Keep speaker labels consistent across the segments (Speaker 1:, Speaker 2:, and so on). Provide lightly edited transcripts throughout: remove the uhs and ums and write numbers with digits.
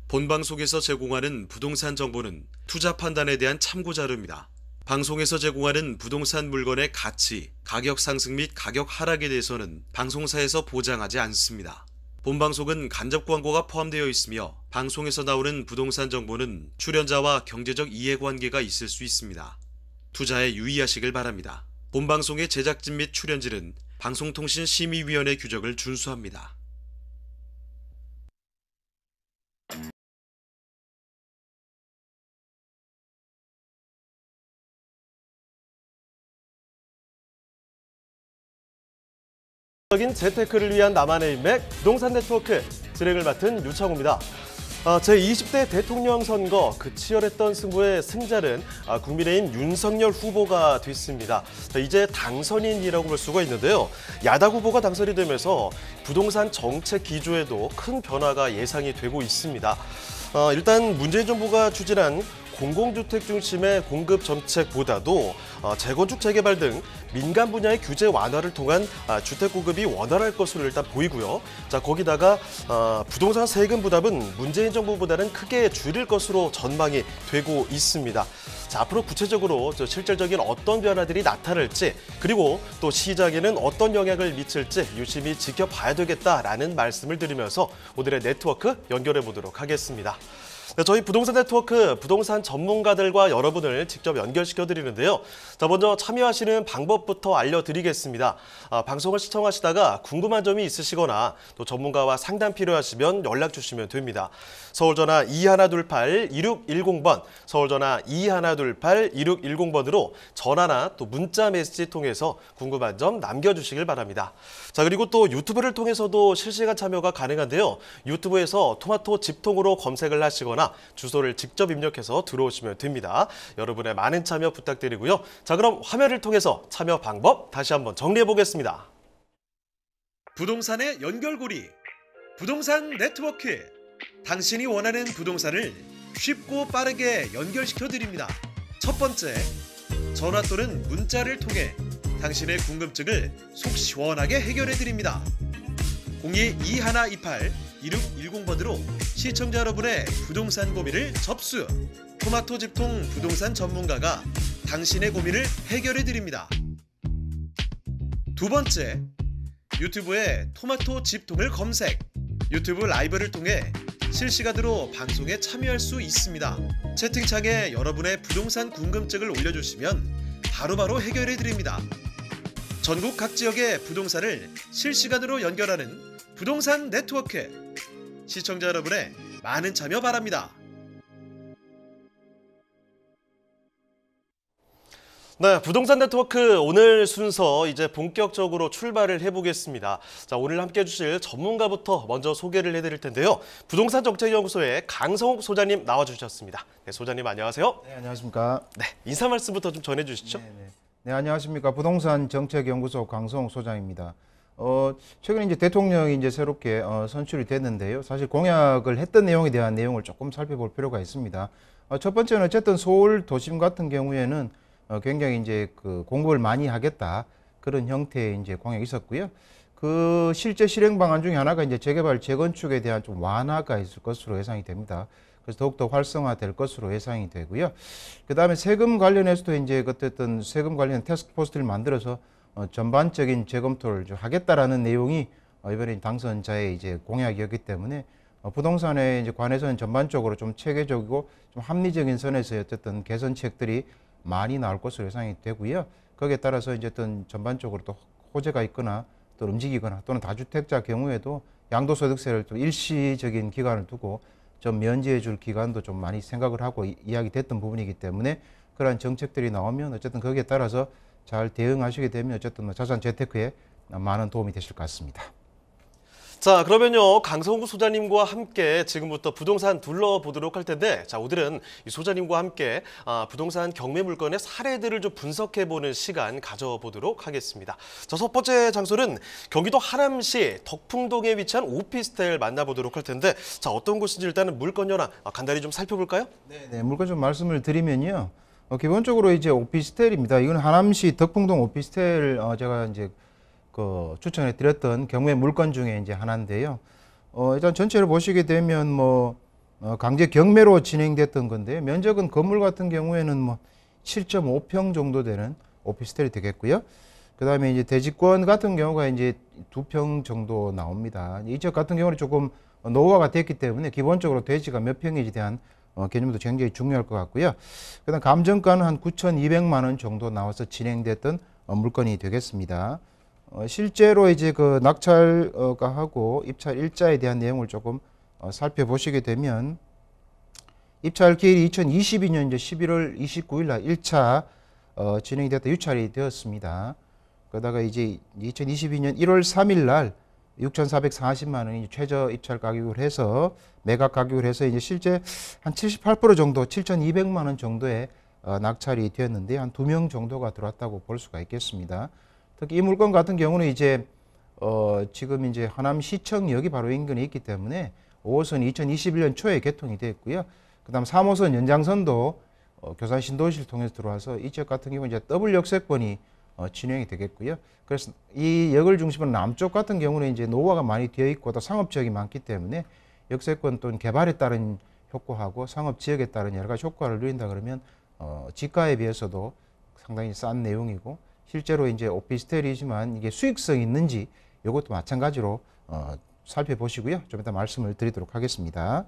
Speaker 1: 본방송에서 제공하는 부동산 정보는 투자 판단에 대한 참고 자료입니다. 방송에서 제공하는 부동산 물건의 가치, 가격 상승 및 가격 하락에 대해서는 방송사에서 보장하지 않습니다. 본방송은 간접 광고가 포함되어 있으며 방송에서 나오는 부동산 정보는 출연자와 경제적 이해관계가 있을 수 있습니다. 투자에 유의하시길 바랍니다. 본방송의 제작진 및 출연진은 방송통신심의위원회 규정을 준수합니다.
Speaker 2: 적인 재테크를 위한 나만의 인맥 부동산 네트워크 진행을 맡은 유창호입니다. 제20대 대통령 선거 그 치열했던 승부의 승자는 국민의힘 윤석열 후보가 됐습니다. 이제 당선인이라고 볼 수가 있는데요. 야당 후보가 당선이 되면서 부동산 정책 기조에도 큰 변화가 예상이 되고 있습니다. 일단 문재인 정부가 추진한 공공주택 중심의 공급 정책보다도 재건축, 재개발 등 민간 분야의 규제 완화를 통한 주택 공급이 원활할 것으로 일단 보이고요. 자, 거기다가 부동산 세금 부담은 문재인 정부보다는 크게 줄일 것으로 전망이 되고 있습니다. 자, 앞으로 구체적으로 실질적인 어떤 변화들이 나타날지, 그리고 또 시장에는 어떤 영향을 미칠지 유심히 지켜봐야 되겠다라는 말씀을 드리면서 오늘의 네트워크 연결해 보도록 하겠습니다. 저희 부동산 네트워크 부동산 전문가들과 여러분을 직접 연결시켜 드리는데요. 자, 먼저 참여하시는 방법부터 알려드리겠습니다. 방송을 시청하시다가 궁금한 점이 있으시거나 또 전문가와 상담 필요하시면 연락 주시면 됩니다. 서울전화 2128-2610번, 서울전화 2128-2610번으로 전화나 또 문자 메시지 통해서 궁금한 점 남겨주시길 바랍니다. 자, 그리고 또 유튜브를 통해서도 실시간 참여가 가능한데요. 유튜브에서 토마토 집통으로 검색을 하시거나 주소를 직접 입력해서 들어오시면 됩니다. 여러분의 많은 참여 부탁드리고요. 자, 그럼 화면을 통해서 참여 방법 다시 한번 정리해 보겠습니다. 부동산의 연결고리, 부동산 네트워크. 당신이 원하는 부동산을 쉽고 빠르게 연결시켜 드립니다. 첫 번째, 전화 또는 문자를 통해 당신의 궁금증을 속 시원하게 해결해 드립니다. 02-2128-2610번으로 시청자 여러분의 부동산 고민을 접수. 토마토 집통 부동산 전문가가 당신의 고민을 해결해 드립니다. 두 번째, 유튜브에 토마토 집통을 검색. 유튜브 라이브를 통해 실시간으로 방송에 참여할 수 있습니다. 채팅창에 여러분의 부동산 궁금증을 올려주시면 바로바로 해결해 드립니다. 전국 각 지역의 부동산을 실시간으로 연결하는 부동산 네트워크. 시청자 여러분의 많은 참여 바랍니다. 네, 부동산 네트워크 오늘 순서 이제 본격적으로 출발을 해보겠습니다. 자, 오늘 함께 해주실 전문가부터 먼저 소개를 해드릴 텐데요. 부동산 정책연구소의 강성욱 소장님 나와주셨습니다. 네, 소장님 안녕하세요.
Speaker 3: 네, 안녕하십니까.
Speaker 2: 네, 인사 말씀부터 좀 전해주시죠.
Speaker 3: 네, 안녕하십니까. 부동산 정책연구소 강성욱 소장입니다. 최근에 이제 대통령이 이제 새롭게 선출이 됐는데요. 사실 공약을 했던 내용에 대한 내용을 조금 살펴볼 필요가 있습니다. 첫 번째는 어쨌든 서울 도심 같은 경우에는 굉장히 이제 그 공급을 많이 하겠다 그런 형태의 이제 공약이 있었고요. 그 실제 실행 방안 중에 하나가 이제 재개발 재건축에 대한 좀 완화가 있을 것으로 예상이 됩니다. 그래서 더욱더 활성화될 것으로 예상이 되고요. 그 다음에 세금 관련해서도 이제 어쨌든 세금 관련 태스크포스를 만들어서 전반적인 재검토를 좀 하겠다라는 내용이 이번에 당선자의 이제 공약이었기 때문에 부동산에 이제 관해서는 전반적으로 좀 체계적이고 좀 합리적인 선에서 어쨌든 개선책들이 많이 나올 것으로 예상이 되고요. 거기에 따라서 이제 어떤 전반적으로 또 호재가 있거나 또 움직이거나 또는 다주택자 경우에도 양도소득세를 또 일시적인 기간을 두고 좀 면제해 줄 기간도 좀 많이 생각을 하고 이야기됐던 부분이기 때문에 그러한 정책들이 나오면 어쨌든 거기에 따라서 잘 대응하시게 되면 어쨌든 자산 재테크에 많은 도움이 되실 것 같습니다.
Speaker 2: 자, 그러면요, 강성욱 소장님과 함께 지금부터 부동산 둘러보도록 할 텐데, 자, 오늘은 이 소장님과 함께 부동산 경매 물건의 사례들을 좀 분석해보는 시간 가져보도록 하겠습니다. 자, 첫 번째 장소는 경기도 하남시 덕풍동에 위치한 오피스텔 만나보도록 할 텐데, 자, 어떤 곳인지 일단은 물건 현황 간단히 좀 살펴볼까요?
Speaker 3: 네, 물건 좀 말씀을 드리면요. 기본적으로 이제 오피스텔입니다. 이건 하남시 덕풍동 오피스텔 제가 이제 추천해 드렸던 경매 물건 중에 이제 하나인데요. 일단 전체를 보시게 되면 강제 경매로 진행됐던 건데 면적은 건물 같은 경우에는 뭐 7.5평 정도 되는 오피스텔이 되겠고요. 그다음에 이제 대지권 같은 경우가 이제 2평 정도 나옵니다. 이 지역 같은 경우는 조금 노후화가 됐기 때문에 기본적으로 대지가 몇 평인지 대한 개념도 굉장히 중요할 것 같고요. 그다음 감정가는 한 9,200만 원 정도 나와서 진행됐던 물건이 되겠습니다. 실제로 이제 그 낙찰가하고 입찰 일자에 대한 내용을 조금 살펴보시게 되면 입찰 기일이 2022년 이제 11월 29일 날 1차 진행이 됐다 유찰이 되었습니다. 그러다가 이제 2022년 1월 3일 날 6,440만 원이 최저 입찰 가격으로 해서 매각 가격으로 해서 이제 실제 한 78% 정도 7,200만 원 정도의 낙찰이 되었는데 한 2명 정도가 들어왔다고 볼 수가 있겠습니다. 특히 이 물건 같은 경우는 이제 지금 이제 하남시청역이 바로 인근에 있기 때문에 5호선이 2021년 초에 개통이 되었고요. 그다음 3호선 연장선도 교산 신도시를 통해서 들어와서 이 지역 같은 경우 이제 더블 역세권이 진행이 되겠고요. 그래서 이 역을 중심으로 남쪽 같은 경우는 이제 노후화가 많이 되어 있고 또 상업 지역이 많기 때문에 역세권 또는 개발에 따른 효과하고 상업 지역에 따른 여러 가지 효과를 누린다 그러면 지가에 비해서도 상당히 싼 내용이고 실제로 이제 오피스텔이지만 이게 수익성이 있는지 이것도 마찬가지로 살펴보시고요. 좀 이따 말씀을 드리도록 하겠습니다.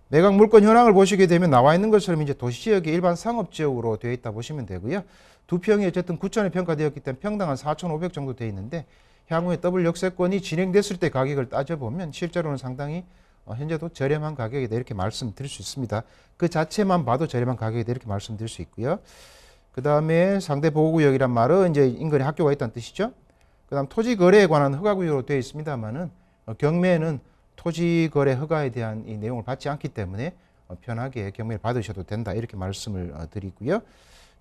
Speaker 3: 매각 물건 현황을 보시게 되면 나와 있는 것처럼 이제 도시지역이 일반 상업지역으로 되어 있다 보시면 되고요. 두 평이 어쨌든 9,000에 평가되었기 때문에 평당 한 4,500 정도 되어 있는데 향후에 더블 역세권이 진행됐을 때 가격을 따져보면 실제로는 상당히 현재도 저렴한 가격이다 이렇게 말씀드릴 수 있습니다. 그 자체만 봐도 저렴한 가격이다 이렇게 말씀드릴 수 있고요. 그 다음에 상대 보호구역이란 말은 이제 인근에 학교가 있다는 뜻이죠. 그 다음 토지거래에 관한 허가구역으로 되어 있습니다만은 경매에는 토지거래 허가에 대한 이 내용을 받지 않기 때문에 편하게 경매를 받으셔도 된다 이렇게 말씀을 드리고요.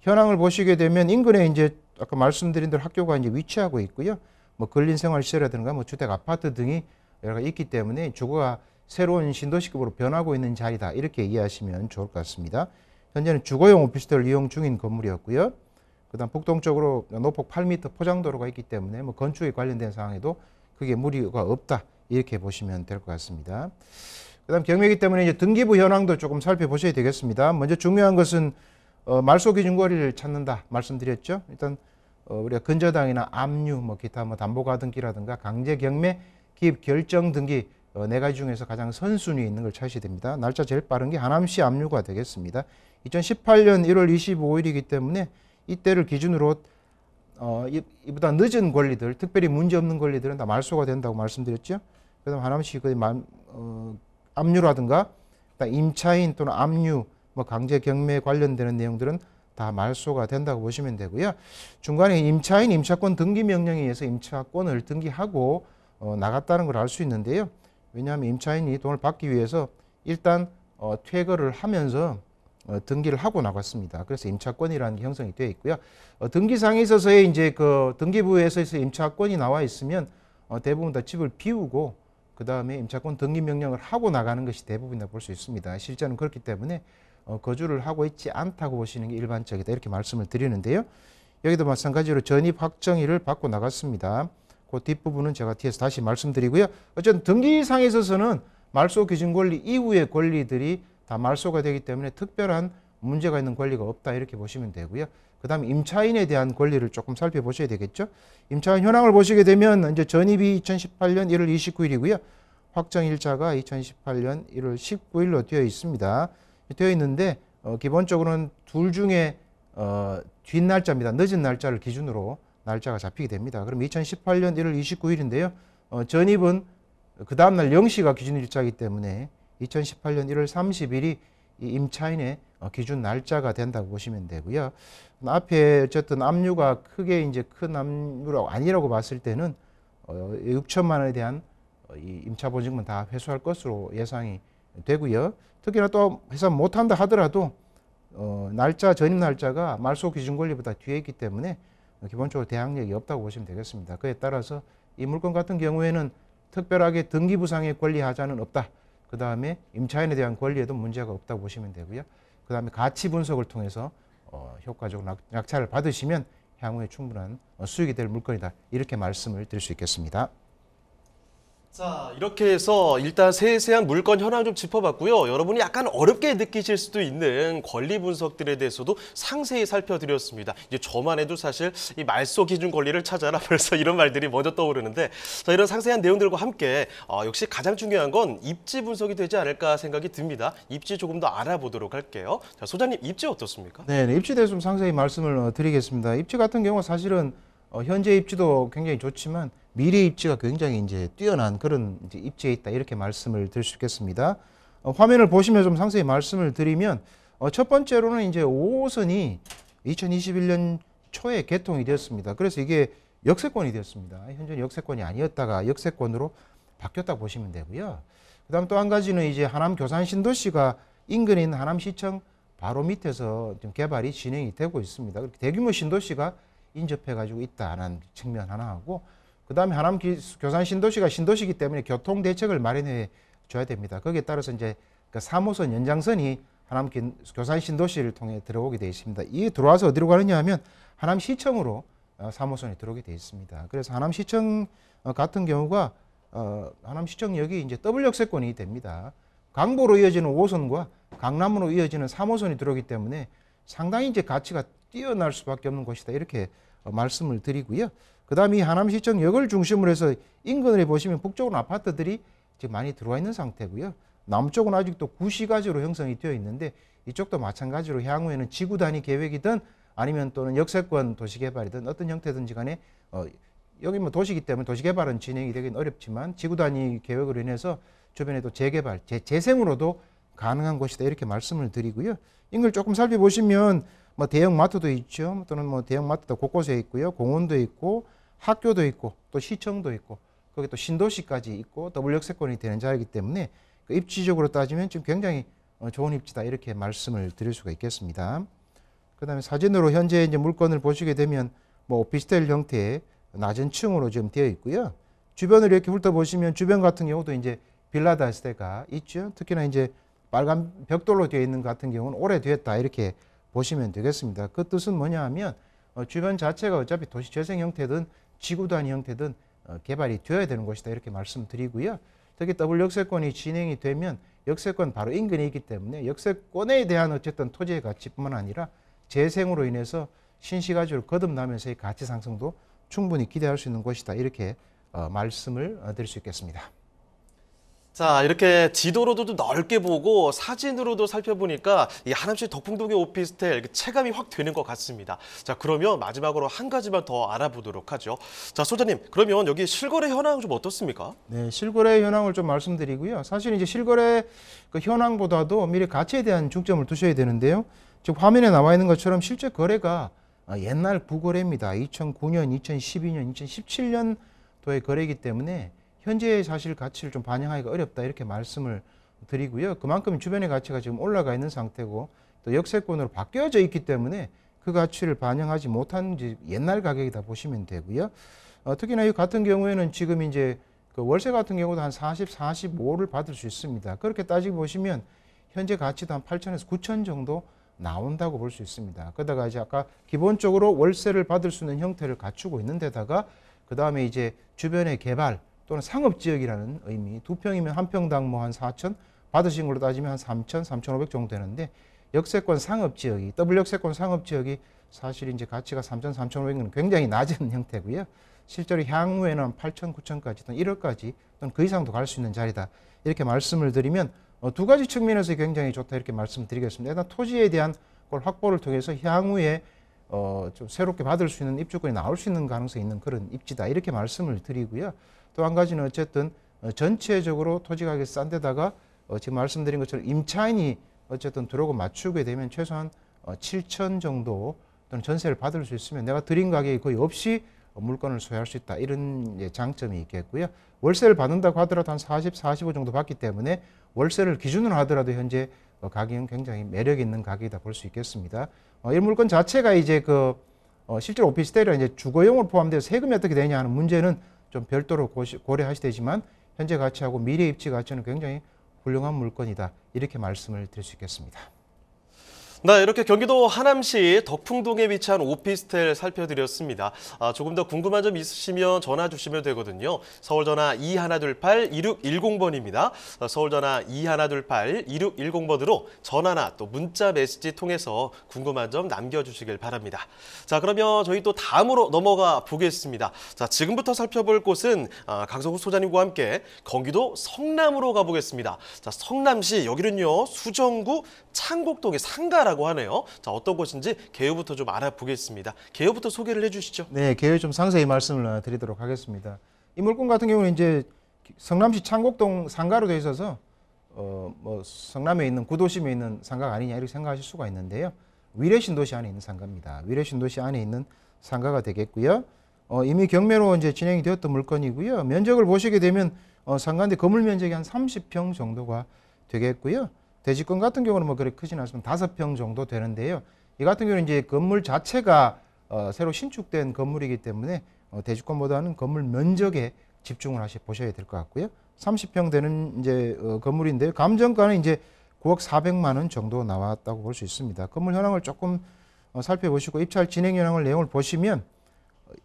Speaker 3: 현황을 보시게 되면 인근에 이제 아까 말씀드린 대로 학교가 이제 위치하고 있고요. 뭐 근린생활시설이라든가 뭐 주택 아파트 등이 여러 가지 있기 때문에 주거가 새로운 신도시급으로 변하고 있는 자리다 이렇게 이해하시면 좋을 것 같습니다. 현재는 주거용 오피스텔을 이용 중인 건물이었고요. 그다음 북동쪽으로 노폭 8m 포장도로가 있기 때문에 뭐 건축에 관련된 사항에도 크게 무리가 없다 이렇게 보시면 될 것 같습니다. 그다음 경매이기 때문에 이제 등기부 현황도 조금 살펴보셔야 되겠습니다. 먼저 중요한 것은 말소 기준 거리를 찾는다 말씀드렸죠. 일단 우리가 근저당이나 압류, 뭐 기타 뭐 담보가 등기라든가 강제 경매, 기입 결정 등기 네 가지 중에서 가장 선순위에 있는 걸 찾으셔야 됩니다. 날짜 제일 빠른 게 하남시 압류가 되겠습니다. 2018년 1월 25일이기 때문에 이때를 기준으로 이보다 늦은 권리들, 특별히 문제 없는 권리들은 다 말소가 된다고 말씀드렸죠. 그다음 하남시 압류라든가 임차인 또는 압류, 뭐 강제 경매에 관련되는 내용들은 다 말소가 된다고 보시면 되고요. 중간에 임차인 임차권 등기 명령에 의해서 임차권을 등기하고 나갔다는 걸 알 수 있는데요. 왜냐하면 임차인이 돈을 받기 위해서 일단 퇴거를 하면서 등기를 하고 나갔습니다. 그래서 임차권이라는 게 형성이 되어 있고요. 등기상에 있어서의 이제 그 등기부에서 임차권이 나와 있으면 대부분 다 집을 비우고 그 다음에 임차권 등기 명령을 하고 나가는 것이 대부분이라고 볼 수 있습니다. 실제는 그렇기 때문에 거주를 하고 있지 않다고 보시는 게 일반적이다 이렇게 말씀을 드리는데요. 여기도 마찬가지로 전입 확정일을 받고 나갔습니다. 그 뒷부분은 제가 뒤에서 다시 말씀드리고요. 어쨌든 등기상에 있어서는 말소 기준 권리 이후의 권리들이 다 말소가 되기 때문에 특별한 문제가 있는 권리가 없다 이렇게 보시면 되고요. 그 다음에 임차인에 대한 권리를 조금 살펴보셔야 되겠죠. 임차인 현황을 보시게 되면 이제 전입이 2018년 1월 29일이고요. 확정일자가 2018년 1월 19일로 되어 있습니다. 되어 있는데 기본적으로는 둘 중에 뒷날짜입니다. 늦은 날짜를 기준으로 날짜가 잡히게 됩니다. 그럼 2018년 1월 29일인데요. 전입은 그 다음날 0시가 기준일자이기 때문에 2018년 1월 30일이 이 임차인의 기준 날짜가 된다고 보시면 되고요. 앞에 어쨌든 압류가 크게 이제 큰 압류가 아니라고 봤을 때는 6천만 원에 대한 이 임차 보증금은 다 회수할 것으로 예상이 되고요. 특히나 또 회수 못한다 하더라도 전입 날짜가 말소 기준 권리보다 뒤에 있기 때문에 기본적으로 대항력이 없다고 보시면 되겠습니다. 그에 따라서 이 물건 같은 경우에는 특별하게 등기부상의 권리 하자는 없다. 그 다음에 임차인에 대한 권리에도 문제가 없다고 보시면 되고요. 그 다음에 가치 분석을 통해서 효과적으로 낙찰을 받으시면 향후에 충분한 수익이 될 물건이다. 이렇게 말씀을 드릴 수 있겠습니다.
Speaker 2: 자, 이렇게 해서 일단 세세한 물건 현황 좀 짚어봤고요. 여러분이 약간 어렵게 느끼실 수도 있는 권리 분석들에 대해서도 상세히 살펴드렸습니다. 이제 저만 해도 사실 이 말소 기준 권리를 찾아라 벌써 이런 말들이 먼저 떠오르는데, 자, 이런 상세한 내용들과 함께 역시 가장 중요한 건 입지 분석이 되지 않을까 생각이 듭니다. 입지 조금 더 알아보도록 할게요. 자, 소장님, 입지 어떻습니까?
Speaker 3: 네, 입지에 대해서 좀 상세히 말씀을 드리겠습니다. 입지 같은 경우는 사실은 현재 입지도 굉장히 좋지만 미래 입지가 굉장히 이제 뛰어난 그런 이제 입지에 있다, 이렇게 말씀을 드릴 수 있겠습니다. 화면을 보시면 좀 상세히 말씀을 드리면 첫 번째로는 이제 5호선이 2021년 초에 개통이 되었습니다. 그래서 이게 역세권이 되었습니다. 현재는 역세권이 아니었다가 역세권으로 바뀌었다고 보시면 되고요. 그다음 또 한 가지는 이제 하남 교산 신도시가 인근인 하남시청 바로 밑에서 좀 개발이 진행이 되고 있습니다. 대규모 신도시가 인접해가지고 있다는 측면 하나 하고, 그 다음에 하남 교산 신도시가 신도시이기 때문에 교통 대책을 마련해 줘야 됩니다. 거기에 따라서 이제 그 3호선 연장선이 하남 교산 신도시를 통해 들어오게 되어 있습니다. 이게 들어와서 어디로 가느냐 하면 하남시청으로 3호선이 들어오게 되어 있습니다. 그래서 하남시청 같은 경우가 하남시청역이 이제 더블 역세권이 됩니다. 강보로 이어지는 5호선과 강남으로 이어지는 3호선이 들어오기 때문에 상당히 이제 가치가 뛰어날 수밖에 없는 곳이다, 이렇게 말씀을 드리고요. 그 다음에 이 하남시청역을 중심으로 해서 인근에 보시면 북쪽은 아파트들이 지금 많이 들어와 있는 상태고요. 남쪽은 아직도 구시가지로 형성이 되어 있는데 이쪽도 마찬가지로 향후에는 지구 단위 계획이든 아니면 또는 역세권 도시개발이든 어떤 형태든지 간에 여기 뭐 도시이기 때문에 도시개발은 진행이 되긴 어렵지만 지구 단위 계획으로 인해서 주변에도 재개발, 재생으로도 가능한 곳이다, 이렇게 말씀을 드리고요. 인근을 조금 살펴보시면 뭐 대형 마트도 있죠. 또는 뭐 대형 마트도 곳곳에 있고요. 공원도 있고 학교도 있고 또 시청도 있고 거기 또 신도시까지 있고 더블 역세권이 되는 자리이기 때문에 그 입지적으로 따지면 지금 굉장히 좋은 입지다, 이렇게 말씀을 드릴 수가 있겠습니다. 그다음에 사진으로 현재 이제 물건을 보시게 되면 뭐 오피스텔 형태의 낮은 층으로 지금 되어 있고요. 주변을 이렇게 훑어보시면 주변 같은 경우도 이제 빌라다세대가 있죠. 특히나 이제 빨간 벽돌로 되어 있는 것 같은 경우는 오래됐다, 이렇게 보시면 되겠습니다. 그 뜻은 뭐냐 하면 주변 자체가 어차피 도시 재생 형태든 지구 단위 형태든 개발이 되어야 되는 곳이다, 이렇게 말씀드리고요. 특히 더블 역세권이 진행이 되면 역세권 바로 인근에 있기 때문에 역세권에 대한 어쨌든 토지의 가치뿐만 아니라 재생으로 인해서 신시가지로 거듭나면서의 가치 상승도 충분히 기대할 수 있는 곳이다, 이렇게 말씀을 드릴 수 있겠습니다.
Speaker 2: 자, 이렇게 지도로도 넓게 보고 사진으로도 살펴보니까 이 하남시 덕풍동의 오피스텔 체감이 확 되는 것 같습니다. 자, 그러면 마지막으로 한 가지만 더 알아보도록 하죠. 자, 소장님, 그러면 여기 실거래 현황은 좀 어떻습니까?
Speaker 3: 네, 실거래 현황을 좀 말씀드리고요. 사실 이제 실거래 그 현황보다도 미래 가치에 대한 중점을 두셔야 되는데요. 지금 화면에 나와 있는 것처럼 실제 거래가 옛날 부거래입니다. 2009년, 2012년, 2017년도의 거래이기 때문에 현재의 사실 가치를 좀 반영하기가 어렵다, 이렇게 말씀을 드리고요. 그만큼 주변의 가치가 지금 올라가 있는 상태고 또 역세권으로 바뀌어져 있기 때문에 그 가치를 반영하지 못한 옛날 가격이다 보시면 되고요. 특히나 이 같은 경우에는 지금 이제 그 월세 같은 경우도 한 40, 45를 받을 수 있습니다. 그렇게 따지고 보시면 현재 가치도 한 8천에서 9천 정도 나온다고 볼 수 있습니다. 그러다가 이제 아까 기본적으로 월세를 받을 수 있는 형태를 갖추고 있는 데다가 그 다음에 이제 주변의 개발 또는 상업지역이라는 의미, 2평이면 한 평당 뭐 한 4천, 받으신 걸로 따지면 한 3천, 3,500 정도 되는데 역세권 상업지역이, 더블 역세권 상업지역이 사실 이제 가치가 3천, 3,500은 굉장히 낮은 형태고요. 실제로 향후에는 한 8천, 9천까지 또는 1억까지 또는 그 이상도 갈 수 있는 자리다, 이렇게 말씀을 드리면 두 가지 측면에서 굉장히 좋다, 이렇게 말씀드리겠습니다. 일단 토지에 대한 걸 확보를 통해서 향후에 좀 새롭게 받을 수 있는 입주권이 나올 수 있는 가능성이 있는 그런 입지다, 이렇게 말씀을 드리고요. 또 한 가지는 어쨌든 전체적으로 토지 가격이 싼 데다가 지금 말씀드린 것처럼 임차인이 어쨌든 들어오고 맞추게 되면 최소한 7천 정도 또는 전세를 받을 수 있으면 내가 드린 가격이 거의 없이 물건을 소유할 수 있다, 이런 장점이 있겠고요. 월세를 받는다고 하더라도 한 40, 45 정도 받기 때문에 월세를 기준으로 하더라도 현재 가격은 굉장히 매력 있는 가격이다 볼 수 있겠습니다. 이 물건 자체가 이제 실제로 오피스텔이나 이제 주거용으로 포함돼서 세금이 어떻게 되냐 하는 문제는 좀 별도로 고려하시되지만 현재 가치하고 미래 입지 가치는 굉장히 훌륭한 물건이다, 이렇게 말씀을 드릴 수 있겠습니다.
Speaker 2: 네, 이렇게 경기도 하남시 덕풍동에 위치한 오피스텔 살펴드렸습니다. 조금 더 궁금한 점 있으시면 전화 주시면 되거든요. 서울전화 2128-2610번입니다. 서울전화 2128-2610번으로 전화나 또 문자 메시지 통해서 궁금한 점 남겨주시길 바랍니다. 자, 그러면 저희 또 다음으로 넘어가 보겠습니다. 자, 지금부터 살펴볼 곳은 강성욱 소장님과 함께 경기도 성남으로 가보겠습니다. 자, 성남시 여기는요 수정구 창곡동의 상가라고 하네요. 자, 어떤 곳인지 개요부터 좀 알아보겠습니다. 개요부터 소개를 해주시죠.
Speaker 3: 네, 개요 좀 상세히 말씀을 드리도록 하겠습니다. 이 물건 같은 경우는 이제 성남시 창곡동 상가로 되어 있어서 뭐 성남에 있는 구도심에 있는 상가가 아니냐 이렇게 생각하실 수가 있는데요. 위례신도시 안에 있는 상가입니다. 위례신도시 안에 있는 상가가 되겠고요. 이미 경매로 이제 진행이 되었던 물건이고요. 면적을 보시게 되면 상가인데 건물 면적이 한 30평 정도가 되겠고요. 대지권 같은 경우는 뭐 그렇게 크진 않습니다. 5평 정도 되는데요. 이 같은 경우는 이제 건물 자체가 새로 신축된 건물이기 때문에 대지권보다는 건물 면적에 집중을 보셔야 될 것 같고요. 30평 되는 이제 건물인데요. 감정가는 이제 9억 400만 원 정도 나왔다고 볼 수 있습니다. 건물 현황을 조금 살펴보시고 입찰 진행 현황을 내용을 보시면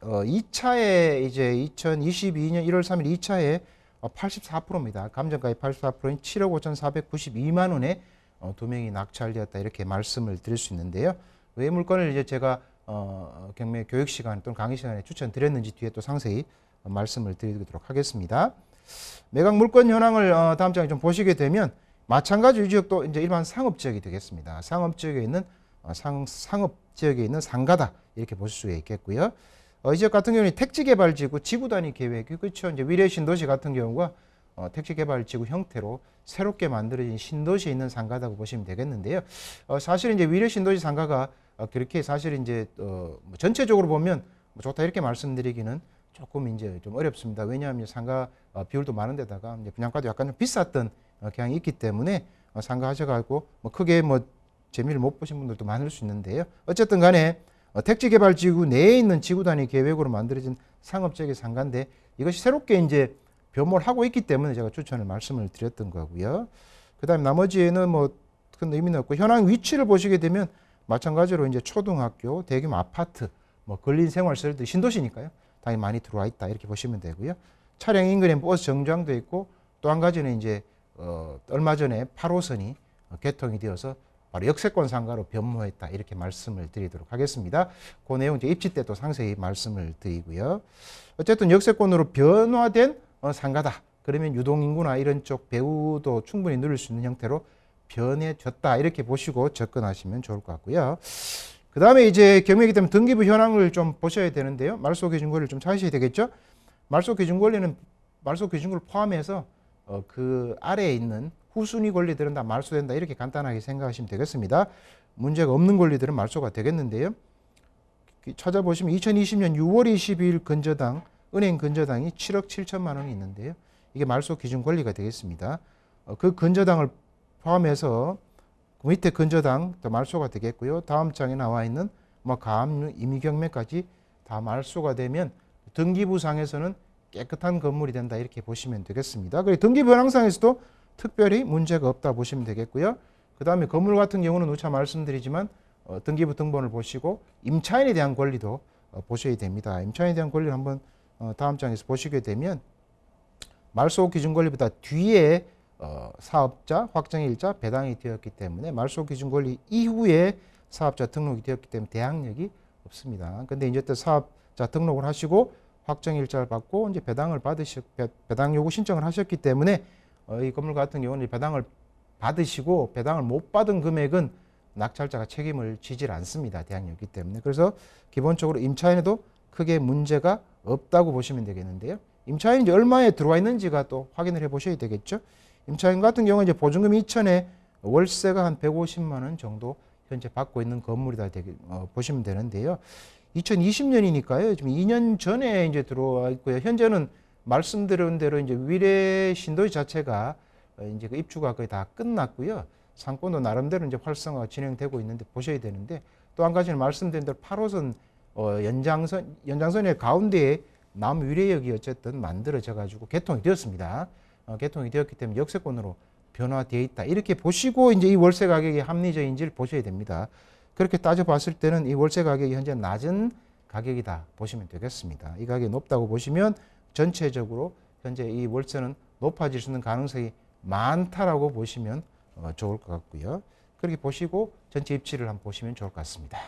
Speaker 3: 2차에 이제 2022년 1월 3일 2차에 84%입니다. 감정가의 84%인 7억 5,492만 원에 두 명이 낙찰되었다 이렇게 말씀을 드릴 수 있는데요. 왜 물건을 이제 제가 경매 교육 시간 또는 강의 시간에 추천드렸는지 뒤에 또 상세히 말씀을 드리도록 하겠습니다. 매각 물건 현황을 다음 장에 좀 보시게 되면 마찬가지 이 지역도 이제 일반 상업 지역이 되겠습니다. 상업 지역에 있는 상업 지역에 있는 상가다 이렇게 보실 수 있겠고요. 이 지역 같은 경우는 택지개발지구 지구단위 계획이 그렇죠. 이제 위례신도시 같은 경우가 택지개발지구 형태로 새롭게 만들어진 신도시에 있는 상가다고 보시면 되겠는데요. 사실 이제 위례신도시 상가가 그렇게 사실 이제 전체적으로 보면 좋다 이렇게 말씀드리기는 조금 이제 좀 어렵습니다. 왜냐하면 상가 비율도 많은데다가 이제 분양가도 약간 좀 비쌌던 경향이 있기 때문에 상가 하셔가지고 뭐 크게 뭐 재미를 못 보신 분들도 많을 수 있는데요. 어쨌든 간에 택지개발지구 내에 있는 지구단위 계획으로 만들어진 상업지역의 상가인데 이것이 새롭게 이제 변모를 하고 있기 때문에 제가 추천을 말씀을 드렸던 거고요. 그 다음에 나머지에는 뭐 큰 의미는 없고 현황 위치를 보시게 되면 마찬가지로 이제 초등학교, 대규모 아파트, 뭐 근린생활시설들 신도시니까요. 당연히 많이 들어와 있다 이렇게 보시면 되고요. 차량 인근에 버스 정류장도 있고 또 한 가지는 이제 얼마 전에 8호선이 개통이 되어서 바로 역세권 상가로 변모했다 이렇게 말씀을 드리도록 하겠습니다. 그 내용 이제 입지 때 또 상세히 말씀을 드리고요. 어쨌든 역세권으로 변화된 상가다. 그러면 유동인구나 이런 쪽 배후도 충분히 누릴 수 있는 형태로 변해졌다 이렇게 보시고 접근하시면 좋을 것 같고요. 그 다음에 이제 경매이기 때문에 등기부 현황을 좀 보셔야 되는데요. 말소 기준 권리를 좀 찾으셔야 되겠죠. 말소 기준 권리는 말소 기준 권리를 포함해서 그 아래에 있는 후순위 권리들은 다 말소된다 이렇게 간단하게 생각하시면 되겠습니다. 문제가 없는 권리들은 말소가 되겠는데요. 찾아보시면 2020년 6월 22일 근저당 은행 근저당이 7억 7천만 원이 있는데요. 이게 말소 기준 권리가 되겠습니다. 그 근저당을 포함해서 그 밑에 근저당 또 말소가 되겠고요. 다음 장에 나와 있는 뭐 가압류, 임의경매까지 다 말소가 되면 등기부상에서는 깨끗한 건물이 된다 이렇게 보시면 되겠습니다. 그리고 등기부 현황상에서도 특별히 문제가 없다 보시면 되겠고요. 그 다음에 건물 같은 경우는 누차 말씀드리지만 등기부 등본을 보시고 임차인에 대한 권리도 보셔야 됩니다. 임차인에 대한 권리를 한번 다음 장에서 보시게 되면 말소 기준 권리보다 뒤에 사업자 확정일자 배당이 되었기 때문에 말소 기준 권리 이후에 사업자 등록이 되었기 때문에 대항력이 없습니다. 근데 이제 또 사업자 등록을 하시고 확정일자를 받고 이제 배당 요구 신청을 하셨기 때문에 이 건물 같은 경우는 배당을 받으시고 배당을 못 받은 금액은 낙찰자가 책임을 지질 않습니다. 대항력이기 때문에. 그래서 기본적으로 임차인에도 크게 문제가 없다고 보시면 되겠는데요. 임차인이 이제 얼마에 들어와 있는지가 또 확인을 해 보셔야 되겠죠. 임차인 같은 경우는 이제 보증금 2천에 월세가 한 150만 원 정도 현재 받고 있는 건물이다 보시면 되는데요. 2020년이니까요. 지금 2년 전에 이제 들어와 있고요. 현재는 말씀드린 대로 이제 위례 신도시 자체가 이제 그 입주가 거의 다 끝났고요. 상권도 나름대로 이제 활성화가 진행되고 있는데 보셔야 되는데 또 한 가지는 말씀드린 대로 8호선 연장선의 가운데에 남위례역이 어쨌든 만들어져 가지고 개통이 되었습니다. 개통이 되었기 때문에 역세권으로 변화되어 있다. 이렇게 보시고 이제 이 월세 가격이 합리적인지를 보셔야 됩니다. 그렇게 따져봤을 때는 이 월세 가격이 현재 낮은 가격이다 보시면 되겠습니다. 이 가격이 높다고 보시면 전체적으로 현재 이 월세는 높아질 수 있는 가능성이 많다라고 보시면 좋을 것 같고요. 그렇게 보시고 전체 입지를 한번 보시면 좋을 것 같습니다.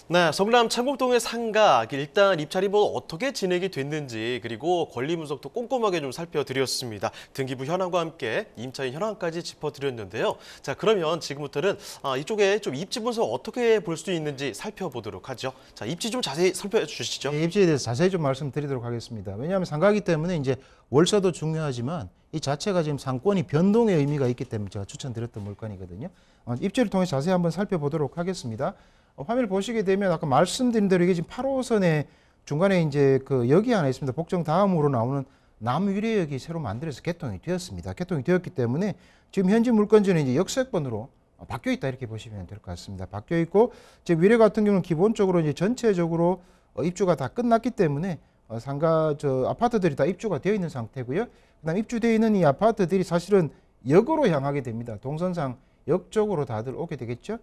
Speaker 2: 네, 성남 창곡동의 상가 일단 입찰이 어떻게 진행이 됐는지 그리고 권리 분석도 꼼꼼하게 좀 살펴드렸습니다. 등기부 현황과 함께 임차인 현황까지 짚어드렸는데요. 자, 그러면 지금부터는 이쪽에 좀 입지 분석 어떻게 볼 수 있는지 살펴보도록 하죠. 자, 입지 좀 자세히 살펴 주시죠.
Speaker 3: 네, 입지에 대해서 자세히 좀 말씀드리도록 하겠습니다. 왜냐하면 상가이기 때문에 이제 월세도 중요하지만 이 자체가 지금 상권이 변동의 의미가 있기 때문에 제가 추천드렸던 물건이거든요. 입지를 통해 자세히 한번 살펴보도록 하겠습니다. 화면을 보시게 되면 아까 말씀드린 대로 이게 지금 8호선에 중간에 이제 그 역이 하나 있습니다. 복정 다음으로 나오는 남위례역이 새로 만들어서 개통이 되었습니다. 개통이 되었기 때문에 지금 현지 물건지는 이제 역세권으로 바뀌어 있다 이렇게 보시면 될 것 같습니다. 바뀌어 있고 이제 위례 같은 경우는 기본적으로 이제 전체적으로 입주가 다 끝났기 때문에 상가 아파트들이 다 입주가 되어 있는 상태고요. 그다음 입주되어 있는 이 아파트들이 사실은 역으로 향하게 됩니다. 동선상 역 쪽으로 다들 오게 되겠죠.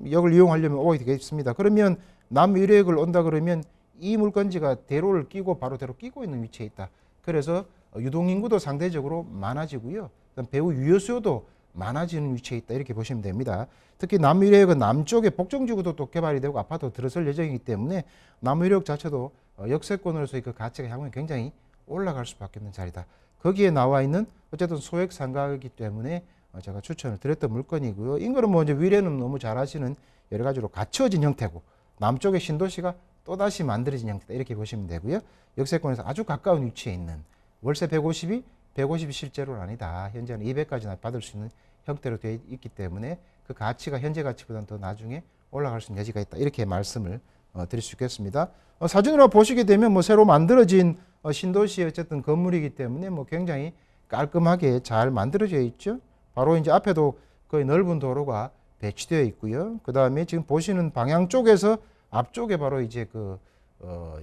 Speaker 3: 역을 이용하려면 오게 되겠습니다. 그러면 남위례역을 온다 그러면 이 물건지가 대로를 끼고 바로 대로 끼고 있는 위치에 있다. 그래서 유동인구도 상대적으로 많아지고요. 그다음 배후 유효수요도 많아지는 위치에 있다. 이렇게 보시면 됩니다. 특히 남위례역은 남쪽에 복정지구도 또 개발이 되고 아파트도 들어설 예정이기 때문에 남위례역 자체도 역세권으로서의 그 가치가 향후에 굉장히 올라갈 수밖에 없는 자리다. 거기에 나와 있는 어쨌든 소액 상가이기 때문에 제가 추천을 드렸던 물건이고요. 인근은 이제 위례는 너무 잘 아시는 여러 가지로 갖춰진 형태고 남쪽의 신도시가 또다시 만들어진 형태다. 이렇게 보시면 되고요. 역세권에서 아주 가까운 위치에 있는 월세 150이 실제로는 아니다. 현재는 200까지나 받을 수 있는 형태로 되어 있기 때문에 그 가치가 현재 가치보다는 더 나중에 올라갈 수 있는 여지가 있다. 이렇게 말씀을 드릴 수 있겠습니다. 사진으로 보시게 되면 새로 만들어진 신도시의 어쨌든 건물이기 때문에 굉장히 깔끔하게 잘 만들어져 있죠. 바로 이제 앞에도 거의 넓은 도로가 배치되어 있고요. 그 다음에 지금 보시는 방향 쪽에서 앞쪽에 바로 이제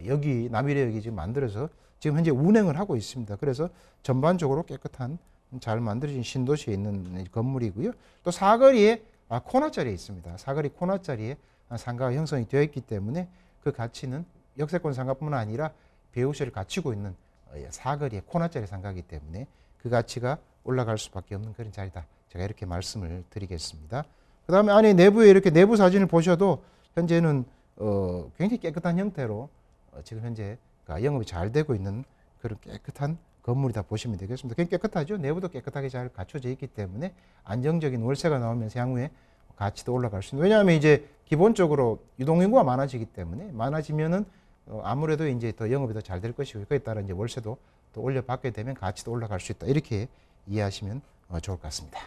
Speaker 3: 여기 남위례역이 지금 만들어서 지금 현재 운행을 하고 있습니다. 그래서 전반적으로 깨끗한 잘 만들어진 신도시에 있는 건물이고요. 또 사거리에 코너 자리에 있습니다. 사거리 코너 자리에 상가가 형성이 되어 있기 때문에 그 가치는 역세권 상가뿐만 아니라 배우시를 갖추고 있는 사거리의 코너 자리 상가이기 때문에 그 가치가 올라갈 수밖에 없는 그런 자리다. 제가 이렇게 말씀을 드리겠습니다. 그 다음에 안에 내부에 이렇게 내부 사진을 보셔도 현재는 굉장히 깨끗한 형태로 지금 현재 영업이 잘 되고 있는 그런 깨끗한 건물이다 보시면 되겠습니다. 굉장히 깨끗하죠. 내부도 깨끗하게 잘 갖춰져 있기 때문에 안정적인 월세가 나오면서 향후에 가치도 올라갈 수 있는. 왜냐하면 이제 기본적으로 유동인구가 많아지기 때문에 많아지면은 아무래도 이제 더 영업이 더 잘 될 것이고 그에 따라 이제 월세도 또 올려받게 되면 가치도 올라갈 수 있다. 이렇게 이해하시면 좋을 것 같습니다.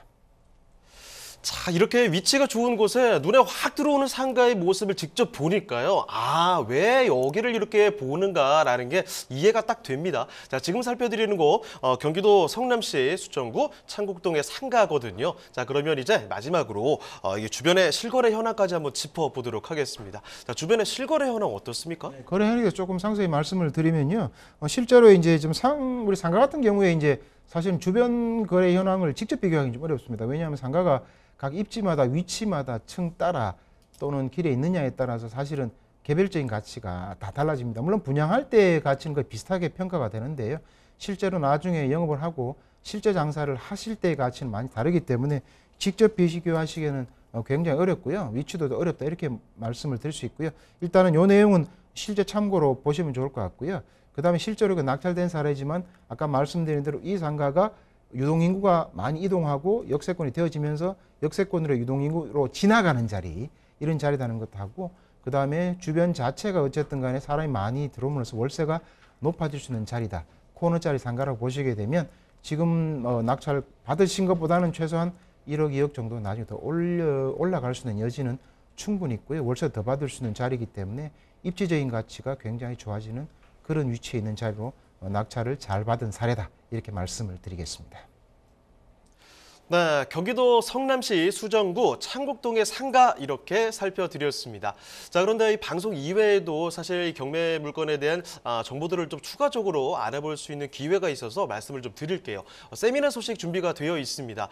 Speaker 2: 자, 이렇게 위치가 좋은 곳에 눈에 확 들어오는 상가의 모습을 직접 보니까요. 아, 왜 여기를 이렇게 보는가라는 게 이해가 딱 됩니다. 자, 지금 살펴드리는 곳 경기도 성남시 수정구 창곡동의 상가거든요. 자, 그러면 이제 마지막으로 이 주변의 실거래 현황까지 한번 짚어보도록 하겠습니다. 자, 주변의 실거래 현황 어떻습니까?
Speaker 3: 거래 현황에 조금 상세히 말씀을 드리면요. 실제로 이제 좀 우리 상가 같은 경우에 이제 사실은 주변 거래 현황을 직접 비교하기 좀 어렵습니다. 왜냐하면 상가가 각 입지마다 위치마다 층 따라 또는 길에 있느냐에 따라서 사실은 개별적인 가치가 다 달라집니다. 물론 분양할 때의 가치는 거의 비슷하게 평가가 되는데요. 실제로 나중에 영업을 하고 실제 장사를 하실 때의 가치는 많이 다르기 때문에 직접 비교하시기에는 굉장히 어렵고요. 위치도 어렵다 이렇게 말씀을 드릴 수 있고요. 일단은 이 내용은 실제 참고로 보시면 좋을 것 같고요. 그 다음에 실제로 낙찰된 사례지만 아까 말씀드린 대로 이 상가가 유동인구가 많이 이동하고 역세권이 되어지면서 역세권으로 유동인구로 지나가는 자리 이런 자리라는 것도 하고 그 다음에 주변 자체가 어쨌든 간에 사람이 많이 들어오면서 월세가 높아질 수 있는 자리다. 코너짜리 상가라고 보시게 되면 지금 낙찰 받으신 것보다는 최소한 1억, 2억 정도 나중에 더 올라갈 수 있는 여지는 충분히 있고요. 월세 더 받을 수 있는 자리이기 때문에 입지적인 가치가 굉장히 좋아지는 그런 위치에 있는 자리로 낙찰을 잘 받은 사례다. 이렇게 말씀을 드리겠습니다.
Speaker 2: 네, 경기도 성남시 수정구 창곡동의 상가 이렇게 살펴드렸습니다. 자, 그런데 이 방송 이외에도 사실 이 경매 물건에 대한 정보들을 좀 추가적으로 알아볼 수 있는 기회가 있어서 말씀을 좀 드릴게요. 세미나 소식 준비가 되어 있습니다.